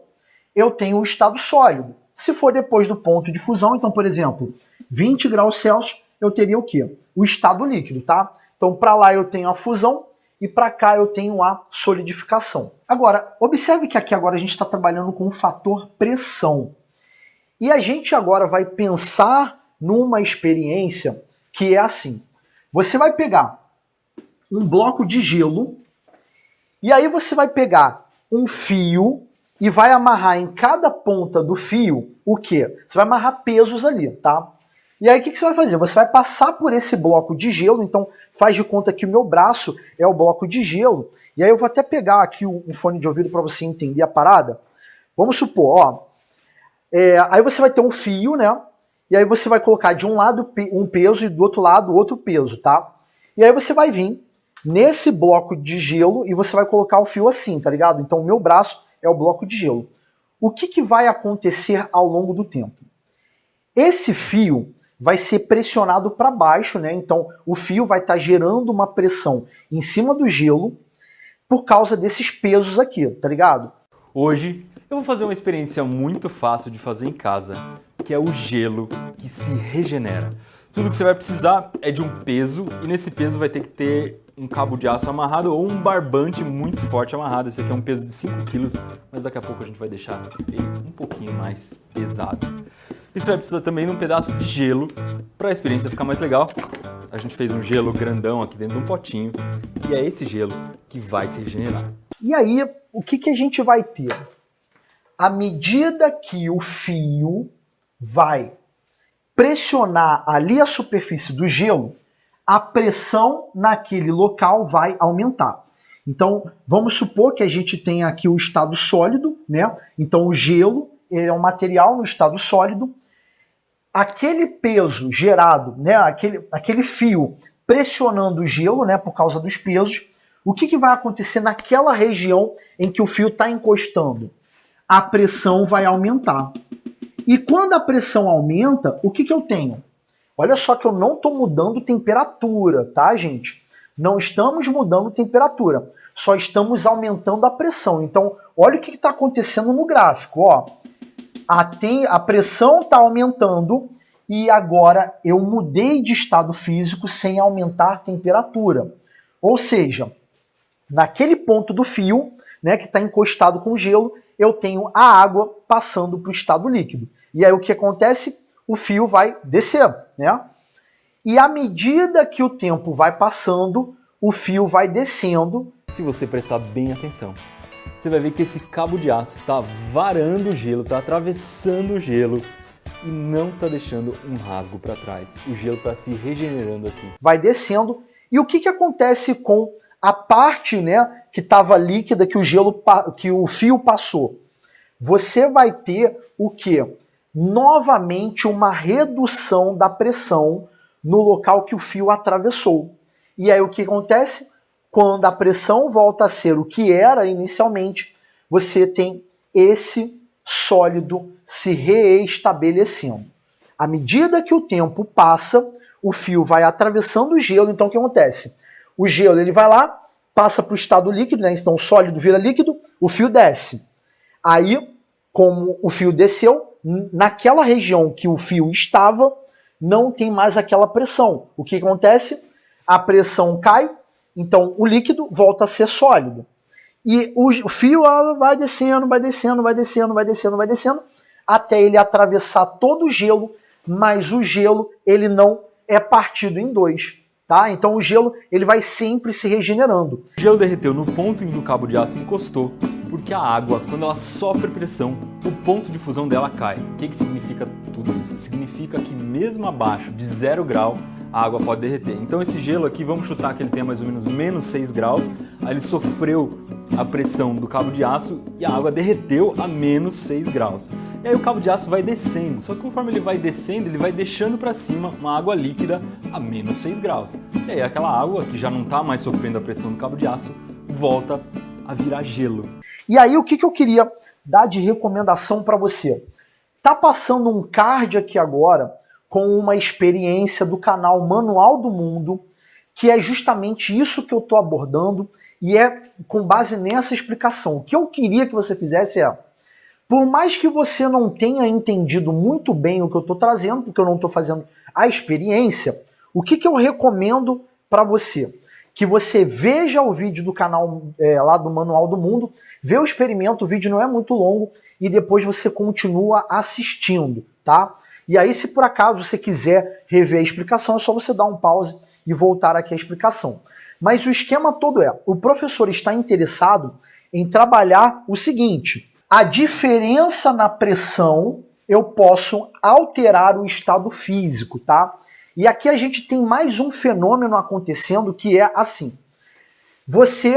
eu tenho o estado sólido. Se for depois do ponto de fusão, então, por exemplo, 20 graus Celsius, eu teria o quê? O estado líquido, tá? Então, para lá eu tenho a fusão e para cá eu tenho a solidificação. Agora, observe que aqui agora a gente está trabalhando com o fator pressão. E a gente agora vai pensar numa experiência que é assim. Você vai pegar um bloco de gelo e aí você vai pegar um fio e vai amarrar em cada ponta do fio o quê? Você vai amarrar pesos ali, tá? E aí o que você vai fazer? Você vai passar por esse bloco de gelo, então faz de conta que o meu braço é o bloco de gelo. E aí eu vou até pegar aqui um fone de ouvido para você entender a parada. Vamos supor, ó. Aí você vai ter um fio, né? E aí você vai colocar de um lado um peso e do outro lado outro peso, tá? E aí você vai vir nesse bloco de gelo e você vai colocar o fio assim, tá ligado? Então o meu braço é o bloco de gelo. O que vai acontecer ao longo do tempo? Esse fio vai ser pressionado para baixo, né? Então o fio vai estar gerando uma pressão em cima do gelo por causa desses pesos aqui, tá ligado? Hoje eu vou fazer uma experiência muito fácil de fazer em casa, que é o gelo que se regenera. Tudo que você vai precisar é de um peso, e nesse peso vai ter que ter um cabo de aço amarrado ou um barbante muito forte amarrado. Esse aqui é um peso de 5 kg, mas daqui a pouco a gente vai deixar ele um pouquinho mais pesado. E você vai precisar também de um pedaço de gelo para a experiência ficar mais legal. A gente fez um gelo grandão aqui dentro de um potinho, e é esse gelo que vai se regenerar. E aí, o que a gente vai ter? À medida que o fio vai pressionar ali a superfície do gelo, a pressão naquele local vai aumentar. Então, vamos supor que a gente tenha aqui o estado sólido, né? Então, o gelo ele é um material no estado sólido. Aquele peso gerado, né? Aquele fio pressionando o gelo, né? Por causa dos pesos, o que vai acontecer naquela região em que o fio está encostando? A pressão vai aumentar. E quando a pressão aumenta, o que eu tenho? Olha só que eu não estou mudando temperatura, tá, gente? Não estamos mudando temperatura, só estamos aumentando a pressão. Então, olha o que está acontecendo no gráfico. Ó. A pressão está aumentando e agora eu mudei de estado físico sem aumentar a temperatura. Ou seja, naquele ponto do fio, né, que está encostado com gelo, eu tenho a água passando para o estado líquido. E aí o que acontece? O fio vai descer, né? E à medida que o tempo vai passando, o fio vai descendo. Se você prestar bem atenção, você vai ver que esse cabo de aço está varando o gelo, está atravessando o gelo e não está deixando um rasgo para trás. O gelo está se regenerando aqui. Vai descendo. E o que acontece com a parte, né, que estava líquida, que o fio passou? Você vai ter o quê? Novamente uma redução da pressão no local que o fio atravessou. E aí o que acontece? Quando a pressão volta a ser o que era inicialmente, você tem esse sólido se reestabelecendo. À medida que o tempo passa, o fio vai atravessando o gelo. Então o que acontece? O gelo ele vai lá, passa para o estado líquido, né? Então o sólido vira líquido, o fio desce. Aí, como o fio desceu, naquela região que o fio estava, não tem mais aquela pressão. O que acontece? A pressão cai, então o líquido volta a ser sólido. E o fio vai descendo, vai descendo, vai descendo, vai descendo, vai descendo, até ele atravessar todo o gelo, mas o gelo ele não é partido em dois. Tá? Então o gelo ele vai sempre se regenerando. O gelo derreteu no ponto em que o cabo de aço encostou, porque a água, quando ela sofre pressão, o ponto de fusão dela cai. O que significa tudo isso? Significa que mesmo abaixo de 0 grau, a água pode derreter. Então esse gelo aqui, vamos chutar que ele tenha mais ou menos menos 6 graus, aí ele sofreu a pressão do cabo de aço e a água derreteu a menos 6 graus. E aí o cabo de aço vai descendo, só que conforme ele vai descendo, ele vai deixando para cima uma água líquida a menos 6 graus. E aí aquela água, que já não está mais sofrendo a pressão do cabo de aço, volta a virar gelo. E aí o que eu queria dar de recomendação para você? Tá passando um card aqui agora com uma experiência do canal Manual do Mundo, que é justamente isso que eu estou abordando e é com base nessa explicação. O que eu queria que você fizesse é, por mais que você não tenha entendido muito bem o que eu estou trazendo, porque eu não estou fazendo a experiência, o que eu recomendo para você? Que você veja o vídeo do canal lá do Manual do Mundo, vê o experimento, o vídeo não é muito longo, e depois você continua assistindo, tá? E aí, se por acaso você quiser rever a explicação, é só você dar um pause e voltar aqui à explicação. Mas o esquema todo é, o professor está interessado em trabalhar o seguinte: a diferença na pressão eu posso alterar o estado físico, tá? E aqui a gente tem mais um fenômeno acontecendo que é assim. Você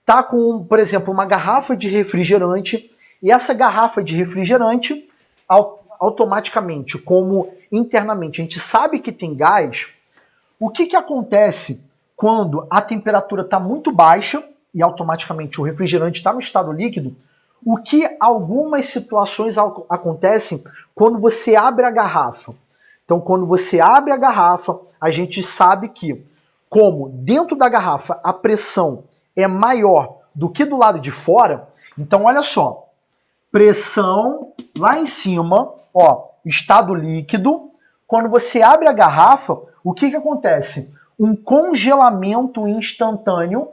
tá com, por exemplo, uma garrafa de refrigerante e essa garrafa de refrigerante, automaticamente, como internamente a gente sabe que tem gás, o que acontece quando a temperatura está muito baixa e automaticamente o refrigerante está no estado líquido? O que algumas situações acontecem quando você abre a garrafa? Então, quando você abre a garrafa, a gente sabe que, como dentro da garrafa a pressão é maior do que do lado de fora, então olha só, pressão lá em cima, ó, estado líquido. Quando você abre a garrafa, o que acontece? Um congelamento instantâneo,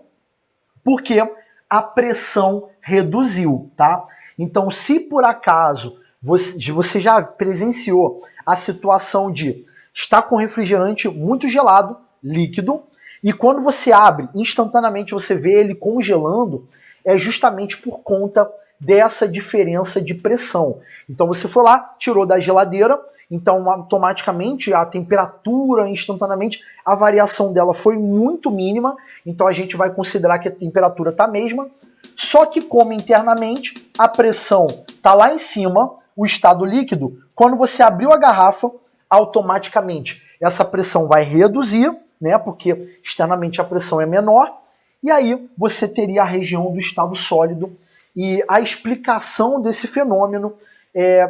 porque a pressão reduziu, tá? Então, se por acaso você já presenciou a situação de estar com refrigerante muito gelado, líquido, e quando você abre, instantaneamente você vê ele congelando, é justamente por conta dessa diferença de pressão. Então você foi lá, tirou da geladeira, então automaticamente a temperatura, instantaneamente, a variação dela foi muito mínima, então a gente vai considerar que a temperatura está a mesma, só que como internamente a pressão está lá em cima, o estado líquido, quando você abriu a garrafa, automaticamente essa pressão vai reduzir, né, porque externamente a pressão é menor, e aí você teria a região do estado sólido. E a explicação desse fenômeno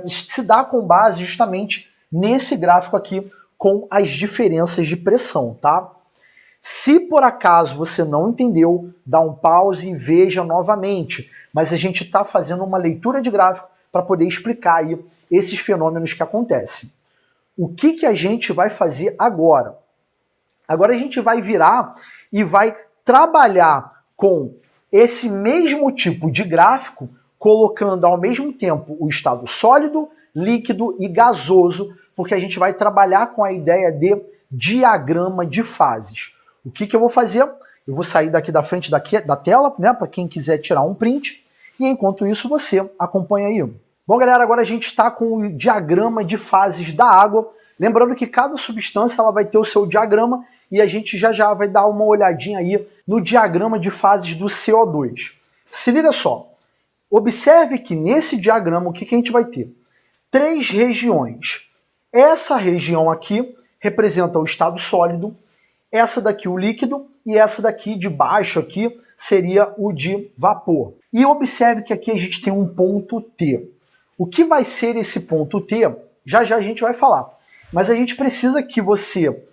se dá com base justamente nesse gráfico aqui com as diferenças de pressão, tá? Se por acaso você não entendeu, dá um pause e veja novamente. Mas a gente está fazendo uma leitura de gráfico para poder explicar aí esses fenômenos que acontecem. O que a gente vai fazer agora? Agora a gente vai virar e vai trabalhar com esse mesmo tipo de gráfico, colocando ao mesmo tempo o estado sólido, líquido e gasoso, porque a gente vai trabalhar com a ideia de diagrama de fases. O que eu vou fazer? Eu vou sair daqui da frente da tela, né, para quem quiser tirar um print, e enquanto isso você acompanha aí. Bom, galera, agora a gente está com o diagrama de fases da água. Lembrando que cada substância ela vai ter o seu diagrama e a gente já vai dar uma olhadinha aí no diagrama de fases do CO2. Se liga só. Observe que nesse diagrama o que a gente vai ter? 3 regiões. Essa região aqui representa o estado sólido, essa daqui o líquido e essa daqui de baixo aqui seria o de vapor. E observe que aqui a gente tem um ponto T. O que vai ser esse ponto T? Já a gente vai falar. Mas a gente precisa que você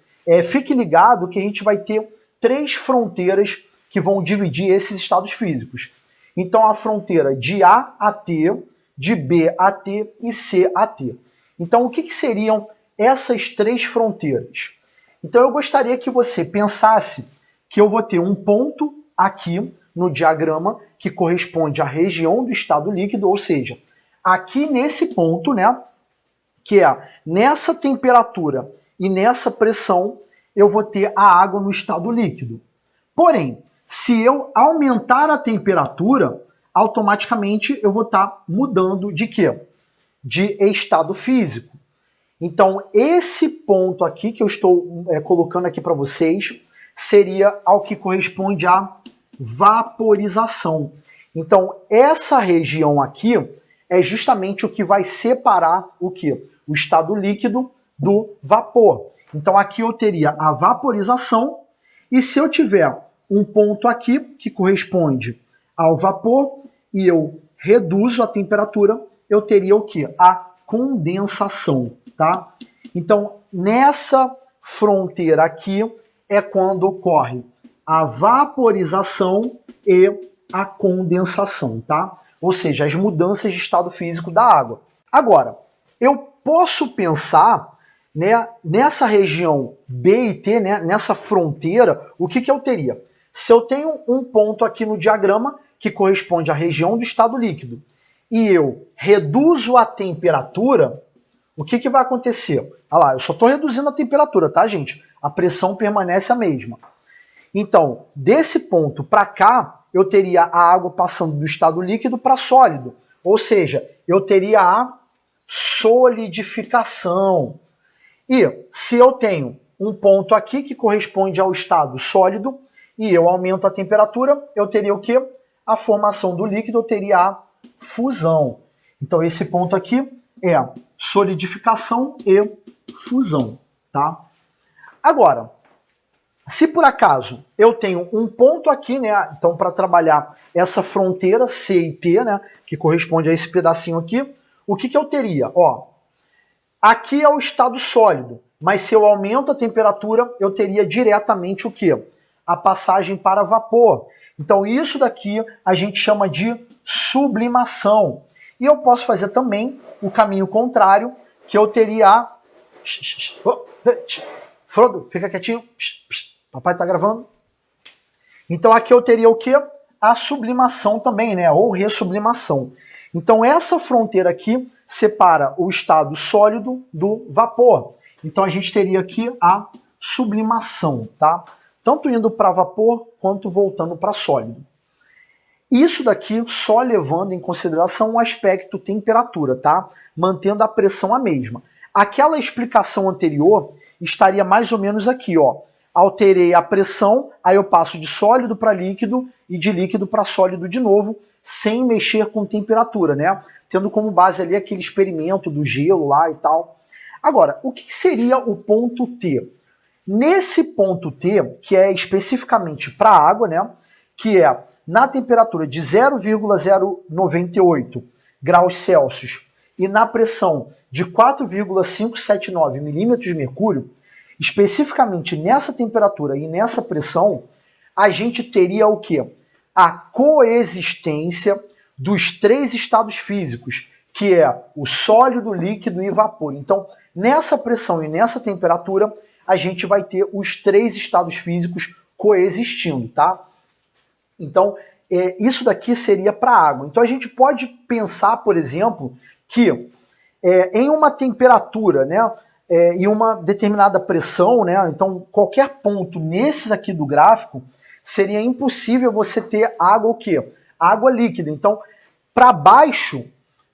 fique ligado que a gente vai ter 3 fronteiras que vão dividir esses estados físicos. Então a fronteira de A a T, de B a T e C a T. Então o que seriam essas 3 fronteiras? Então eu gostaria que você pensasse que eu vou ter um ponto aqui no diagrama que corresponde à região do estado líquido, ou seja, aqui nesse ponto, né, que é nessa temperatura e nessa pressão, eu vou ter a água no estado líquido. Porém, se eu aumentar a temperatura, automaticamente eu vou estar mudando de quê? De estado físico. Então, esse ponto aqui que eu estou colocando aqui para vocês seria ao que corresponde à vaporização. Então, essa região aqui é justamente o que vai separar o quê? O estado líquido do vapor. Então, aqui eu teria a vaporização, e se eu tiver um ponto aqui que corresponde ao vapor e eu reduzo a temperatura, eu teria o quê? A condensação, tá? Então, nessa fronteira aqui é quando ocorre a vaporização e a condensação, tá? Ou seja, as mudanças de estado físico da água. Agora, eu posso pensar, né, nessa região B e T, né, nessa fronteira, o que eu teria? Se eu tenho um ponto aqui no diagrama que corresponde à região do estado líquido e eu reduzo a temperatura, o que vai acontecer? Olha lá, eu só estou reduzindo a temperatura, tá, gente? A pressão permanece a mesma. Então, desse ponto para cá, eu teria a água passando do estado líquido para sólido. Ou seja, eu teria a solidificação. E se eu tenho um ponto aqui que corresponde ao estado sólido e eu aumento a temperatura, eu teria o quê? A formação do líquido, eu teria a fusão. Então esse ponto aqui é solidificação e fusão, tá? Agora, se por acaso eu tenho um ponto aqui, né? Então para trabalhar essa fronteira C e P, né, que corresponde a esse pedacinho aqui, o que que eu teria? Ó, aqui é o estado sólido, mas se eu aumento a temperatura, eu teria diretamente o quê? A passagem para vapor. Então isso daqui a gente chama de sublimação. E eu posso fazer também o caminho contrário, que eu teria a... Frodo, fica quietinho. Papai está gravando. Então aqui eu teria o quê? A sublimação também, né? Ou ressublimação. Então essa fronteira aqui separa o estado sólido do vapor. Então a gente teria aqui a sublimação, tá? Tanto indo para vapor quanto voltando para sólido. Isso daqui só levando em consideração o aspecto temperatura, tá? Mantendo a pressão a mesma. Aquela explicação anterior estaria mais ou menos aqui, ó. Alterei a pressão, aí eu passo de sólido para líquido e de líquido para sólido de novo, sem mexer com temperatura, né? Tendo como base ali aquele experimento do gelo lá e tal. Agora, o que seria o ponto T? Nesse ponto T, que é especificamente para a água, né? Que é na temperatura de 0,098 graus Celsius e na pressão de 4,579 milímetros de mercúrio, especificamente nessa temperatura e nessa pressão, a gente teria o quê? A coexistência dos três estados físicos, que é o sólido, líquido e vapor. Então, nessa pressão e nessa temperatura, a gente vai ter os três estados físicos coexistindo, tá? Então, isso daqui seria para a água. Então, a gente pode pensar, por exemplo, que em uma temperatura, né, e uma determinada pressão, né, então qualquer ponto nesses aqui do gráfico, seria impossível você ter água o quê? Água líquida. Então, para baixo,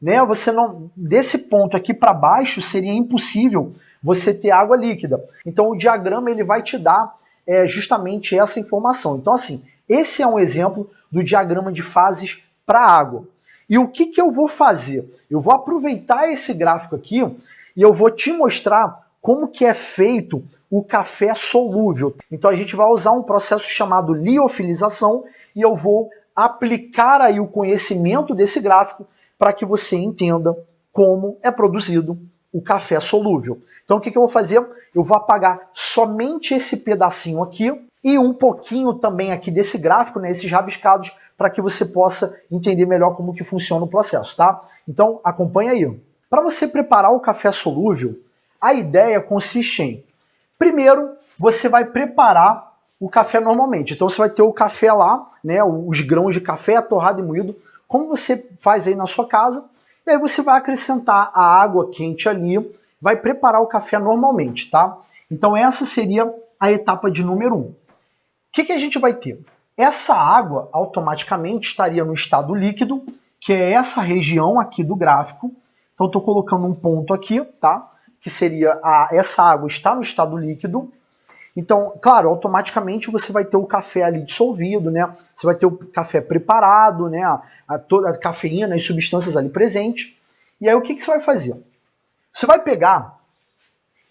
né, você não, desse ponto aqui para baixo, seria impossível você ter água líquida. Então, o diagrama ele vai te dar justamente essa informação. Então, assim, esse é um exemplo do diagrama de fases para água. E o que eu vou fazer? Eu vou aproveitar esse gráfico aqui e eu vou te mostrar como que é feito o café solúvel. Então a gente vai usar um processo chamado liofilização e eu vou aplicar aí o conhecimento desse gráfico para que você entenda como é produzido o café solúvel. Então o que eu vou fazer? Eu vou apagar somente esse pedacinho aqui e um pouquinho também aqui desse gráfico, né, esses rabiscados, para que você possa entender melhor como que funciona o processo, tá? Então acompanha aí. Para você preparar o café solúvel, a ideia consiste em, primeiro, você vai preparar o café normalmente. Então você vai ter o café lá, né, os grãos de café, torrado e moído, como você faz aí na sua casa, e aí você vai acrescentar a água quente ali, vai preparar o café normalmente, tá? Então essa seria a etapa de número 1. O que a gente vai ter? Essa água automaticamente estaria no estado líquido, que é essa região aqui do gráfico. Então estou colocando um ponto aqui, tá? Que seria essa água está no estado líquido. Então, claro, automaticamente você vai ter o café ali dissolvido, né? Você vai ter o café preparado, né? Toda a cafeína e substâncias ali presentes. E aí o que você vai fazer? Você vai pegar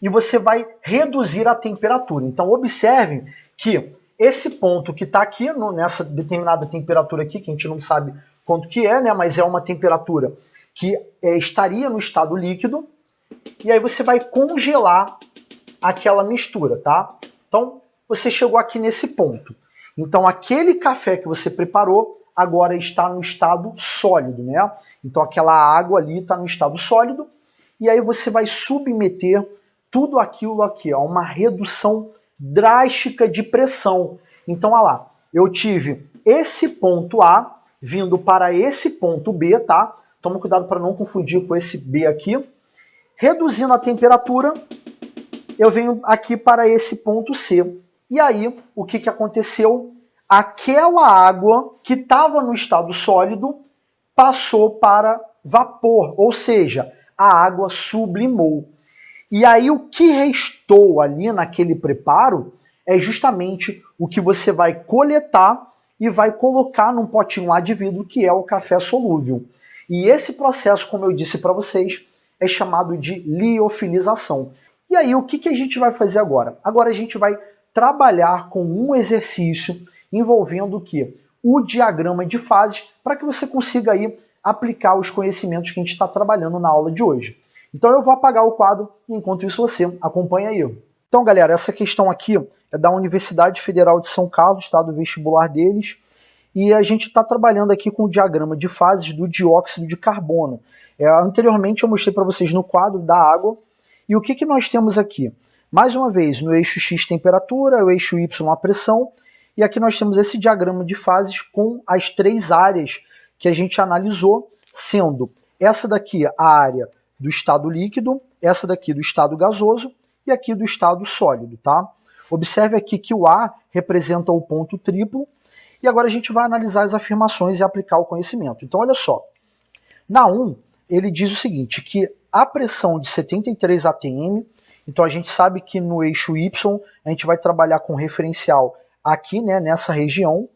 e você vai reduzir a temperatura. Então observe que esse ponto que está aqui, nessa determinada temperatura aqui, que a gente não sabe quanto que é, né? Mas é uma temperatura que estaria no estado líquido, e aí você vai congelar aquela mistura, tá? Então, você chegou aqui nesse ponto. Então, aquele café que você preparou agora está no estado sólido, né? Então, aquela água ali está no estado sólido, e aí você vai submeter tudo aquilo aqui a uma redução drástica de pressão. Então, olha lá, eu tive esse ponto A vindo para esse ponto B, tá? Toma cuidado para não confundir com esse B aqui. Reduzindo a temperatura, eu venho aqui para esse ponto C. E aí, o que aconteceu? aquela água que estava no estado sólido passou para vapor, ou seja, a água sublimou. E aí o que restou ali naquele preparo é justamente o que você vai coletar e vai colocar num potinho lá de vidro, que é o café solúvel. E esse processo, como eu disse para vocês, é chamado de liofilização. E aí o que a gente vai fazer agora? Agora a gente vai trabalhar com um exercício envolvendo o quê? O diagrama de fases, para que você consiga aí aplicar os conhecimentos que a gente está trabalhando na aula de hoje. Então eu vou apagar o quadro e enquanto isso você acompanha aí. Então, galera, essa questão aqui é da Universidade Federal de São Carlos, tá? Do vestibular deles. E a gente está trabalhando aqui com o diagrama de fases do dióxido de carbono. Anteriormente eu mostrei para vocês no quadro da água. E o que nós temos aqui? Mais uma vez, no eixo X temperatura, o eixo Y a pressão. E aqui nós temos esse diagrama de fases com as 3 áreas que a gente analisou, sendo essa daqui a área do estado líquido, essa daqui do estado gasoso e aqui do estado sólido, tá? Observe aqui que o A representa o ponto triplo e agora a gente vai analisar as afirmações e aplicar o conhecimento. Então, olha só. Na 1, ele diz o seguinte, que a pressão de 73 atm, então a gente sabe que no eixo Y a gente vai trabalhar com referencial aqui, né, nessa região.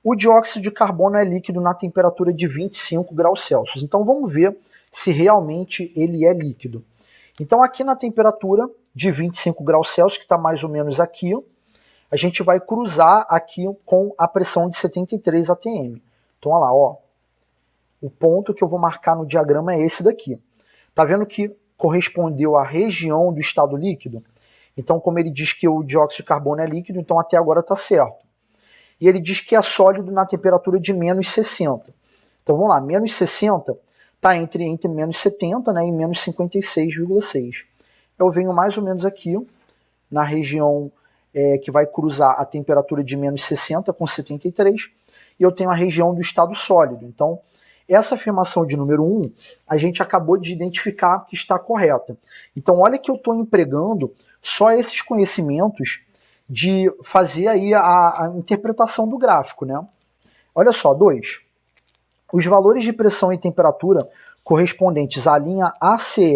O dióxido de carbono é líquido na temperatura de 25 graus Celsius. Então vamos ver se realmente ele é líquido. Então aqui na temperatura de 25 graus Celsius, que está mais ou menos aqui, a gente vai cruzar aqui com a pressão de 73 atm. Então olha lá, ó. O ponto que eu vou marcar no diagrama é esse daqui. Tá vendo que correspondeu à região do estado líquido? Então, como ele diz que o dióxido de carbono é líquido, então até agora está certo. E ele diz que é sólido na temperatura de menos 60. Então vamos lá, menos 60 está entre menos 70, né, e menos 56,6. Eu venho mais ou menos aqui, na região que vai cruzar a temperatura de menos 60 com 73, e eu tenho a região do estado sólido. Então, essa afirmação de número 1, a gente acabou de identificar que está correta. Então, olha que eu estou empregando só esses conhecimentos de fazer aí a interpretação do gráfico, né? Olha só, 2. Os valores de pressão e temperatura correspondentes à linha ACE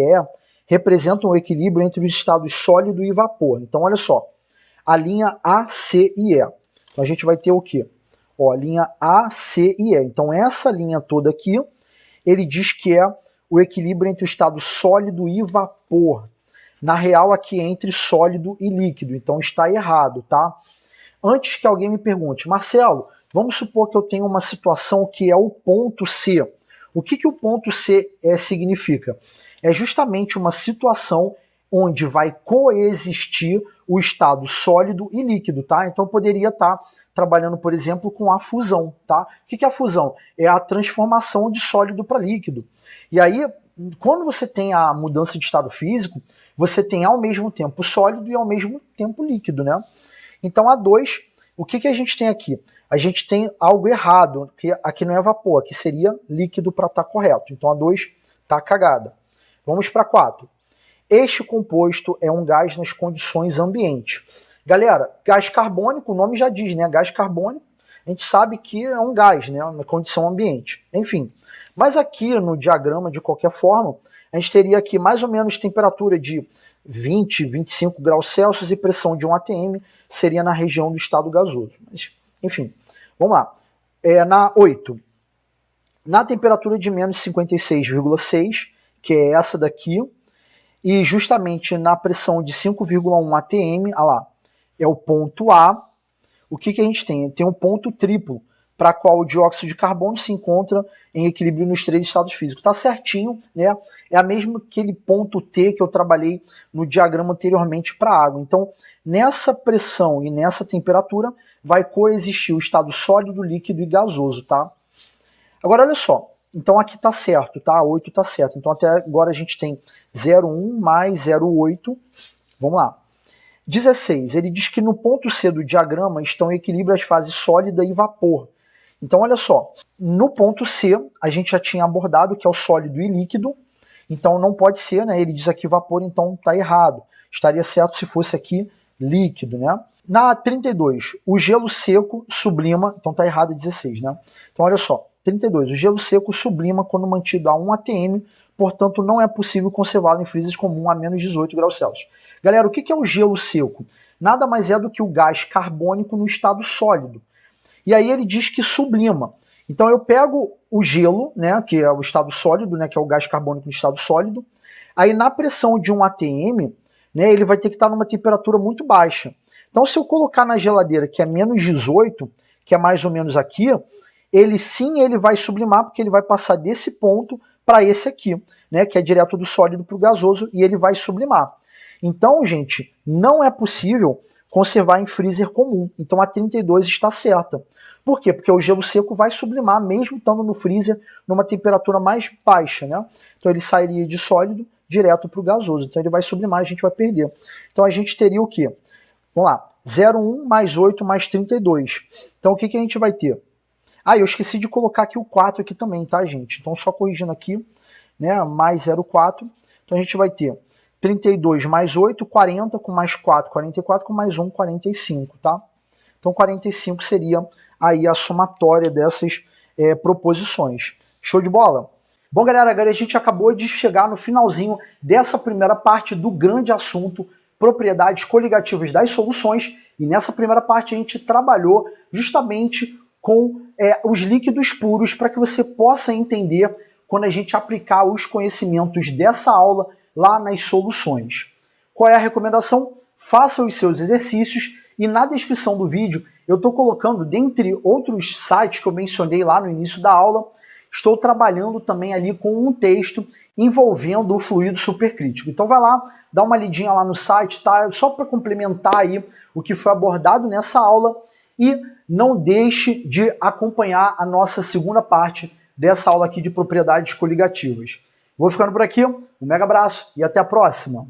representam o equilíbrio entre os estados sólido e vapor. Então, olha só, a linha ACE. Então, a gente vai ter o quê? Ó, a linha ACE. Então, essa linha toda aqui, ele diz que é o equilíbrio entre o estado sólido e vapor. Na real, aqui é entre sólido e líquido. Então, está errado, tá? Antes que alguém me pergunte, Marcelo, vamos supor que eu tenho uma situação que é o ponto C. O que o ponto C significa? É justamente uma situação onde vai coexistir o estado sólido e líquido, tá? Então, eu poderia estar trabalhando, por exemplo, com a fusão, tá? O que é a fusão? É a transformação de sólido para líquido. E aí, quando você tem a mudança de estado físico, você tem ao mesmo tempo sólido e ao mesmo tempo líquido, né? Então, a 2, o que a gente tem aqui? A gente tem algo errado, que aqui não é vapor, aqui seria líquido para estar correto. Então, a 2 está cagada. Vamos para 4. Este composto é um gás nas condições ambiente. Galera, gás carbônico, o nome já diz, né? Gás carbônico, a gente sabe que é um gás, né? Na condição ambiente. Enfim, mas aqui no diagrama, de qualquer forma, a gente teria aqui mais ou menos temperatura de 20, 25 graus Celsius e pressão de 1 atm, seria na região do estado gasoso. Mas, enfim, vamos lá. Na 8, na temperatura de menos 56,6, que é essa daqui, e justamente na pressão de 5,1 atm, olha lá, é o ponto A. O que a gente tem? Tem um ponto triplo, para qual o dióxido de carbono se encontra em equilíbrio nos 3 estados físicos. Está certinho, né? É a mesma aquele ponto T que eu trabalhei no diagrama anteriormente para a água. Então, nessa pressão e nessa temperatura, vai coexistir o estado sólido, líquido e gasoso, tá? Agora, olha só. Então, aqui está certo, tá? 8 está certo. Então, até agora a gente tem 0,1 mais 0,8. Vamos lá. 16. Ele diz que no ponto C do diagrama estão em equilíbrio as fases sólida e vapor. Então, olha só, no ponto C, a gente já tinha abordado que é o sólido e líquido, então não pode ser, né? Ele diz aqui vapor, então está errado. Estaria certo se fosse aqui líquido, né? Na 32, o gelo seco sublima, então tá errado 16, né? Então olha só, 32, o gelo seco sublima quando mantido a 1 atm, portanto não é possível conservá-lo em freezers comum a menos 18 graus Celsius. Galera, o que é o gelo seco? Nada mais é do que o gás carbônico no estado sólido. E aí ele diz que sublima. Então eu pego o gelo, né, que é o estado sólido, né, que é o gás carbônico no estado sólido, aí na pressão de 1 atm, né, ele vai ter que estar numa temperatura muito baixa. Então se eu colocar na geladeira que é menos 18, que é mais ou menos aqui, ele vai sublimar, porque ele vai passar desse ponto para esse aqui, né, que é direto do sólido para o gasoso, e ele vai sublimar. Então, gente, não é possível conservar em freezer comum. Então a 32 está certa. Por quê? Porque o gelo seco vai sublimar mesmo estando no freezer numa temperatura mais baixa, né? Então ele sairia de sólido direto para o gasoso. Então ele vai sublimar, a gente vai perder. Então a gente teria o quê? Vamos lá. 0,1 mais 8 mais 32. Então o que a gente vai ter? Ah, eu esqueci de colocar aqui o 4 aqui também, tá, gente? Então só corrigindo aqui, né? Mais 0,4. Então a gente vai ter 32 mais 8, 40, com mais 4, 44, com mais 1, 45, tá? Então 45 seria aí a somatória dessas proposições. Show de bola? Bom, galera, agora a gente acabou de chegar no finalzinho dessa primeira parte do grande assunto propriedades coligativas das soluções, e nessa primeira parte a gente trabalhou justamente com os líquidos puros para que você possa entender quando a gente aplicar os conhecimentos dessa aula lá nas soluções. Qual é a recomendação? Faça os seus exercícios e na descrição do vídeo eu estou colocando, dentre outros sites que eu mencionei lá no início da aula, estou trabalhando também ali com um texto envolvendo o fluido supercrítico. Então vai lá, dá uma lidinha lá no site, tá? Só para complementar aí o que foi abordado nessa aula, e não deixe de acompanhar a nossa segunda parte dessa aula aqui de propriedades coligativas. Vou ficando por aqui, um mega abraço e até a próxima!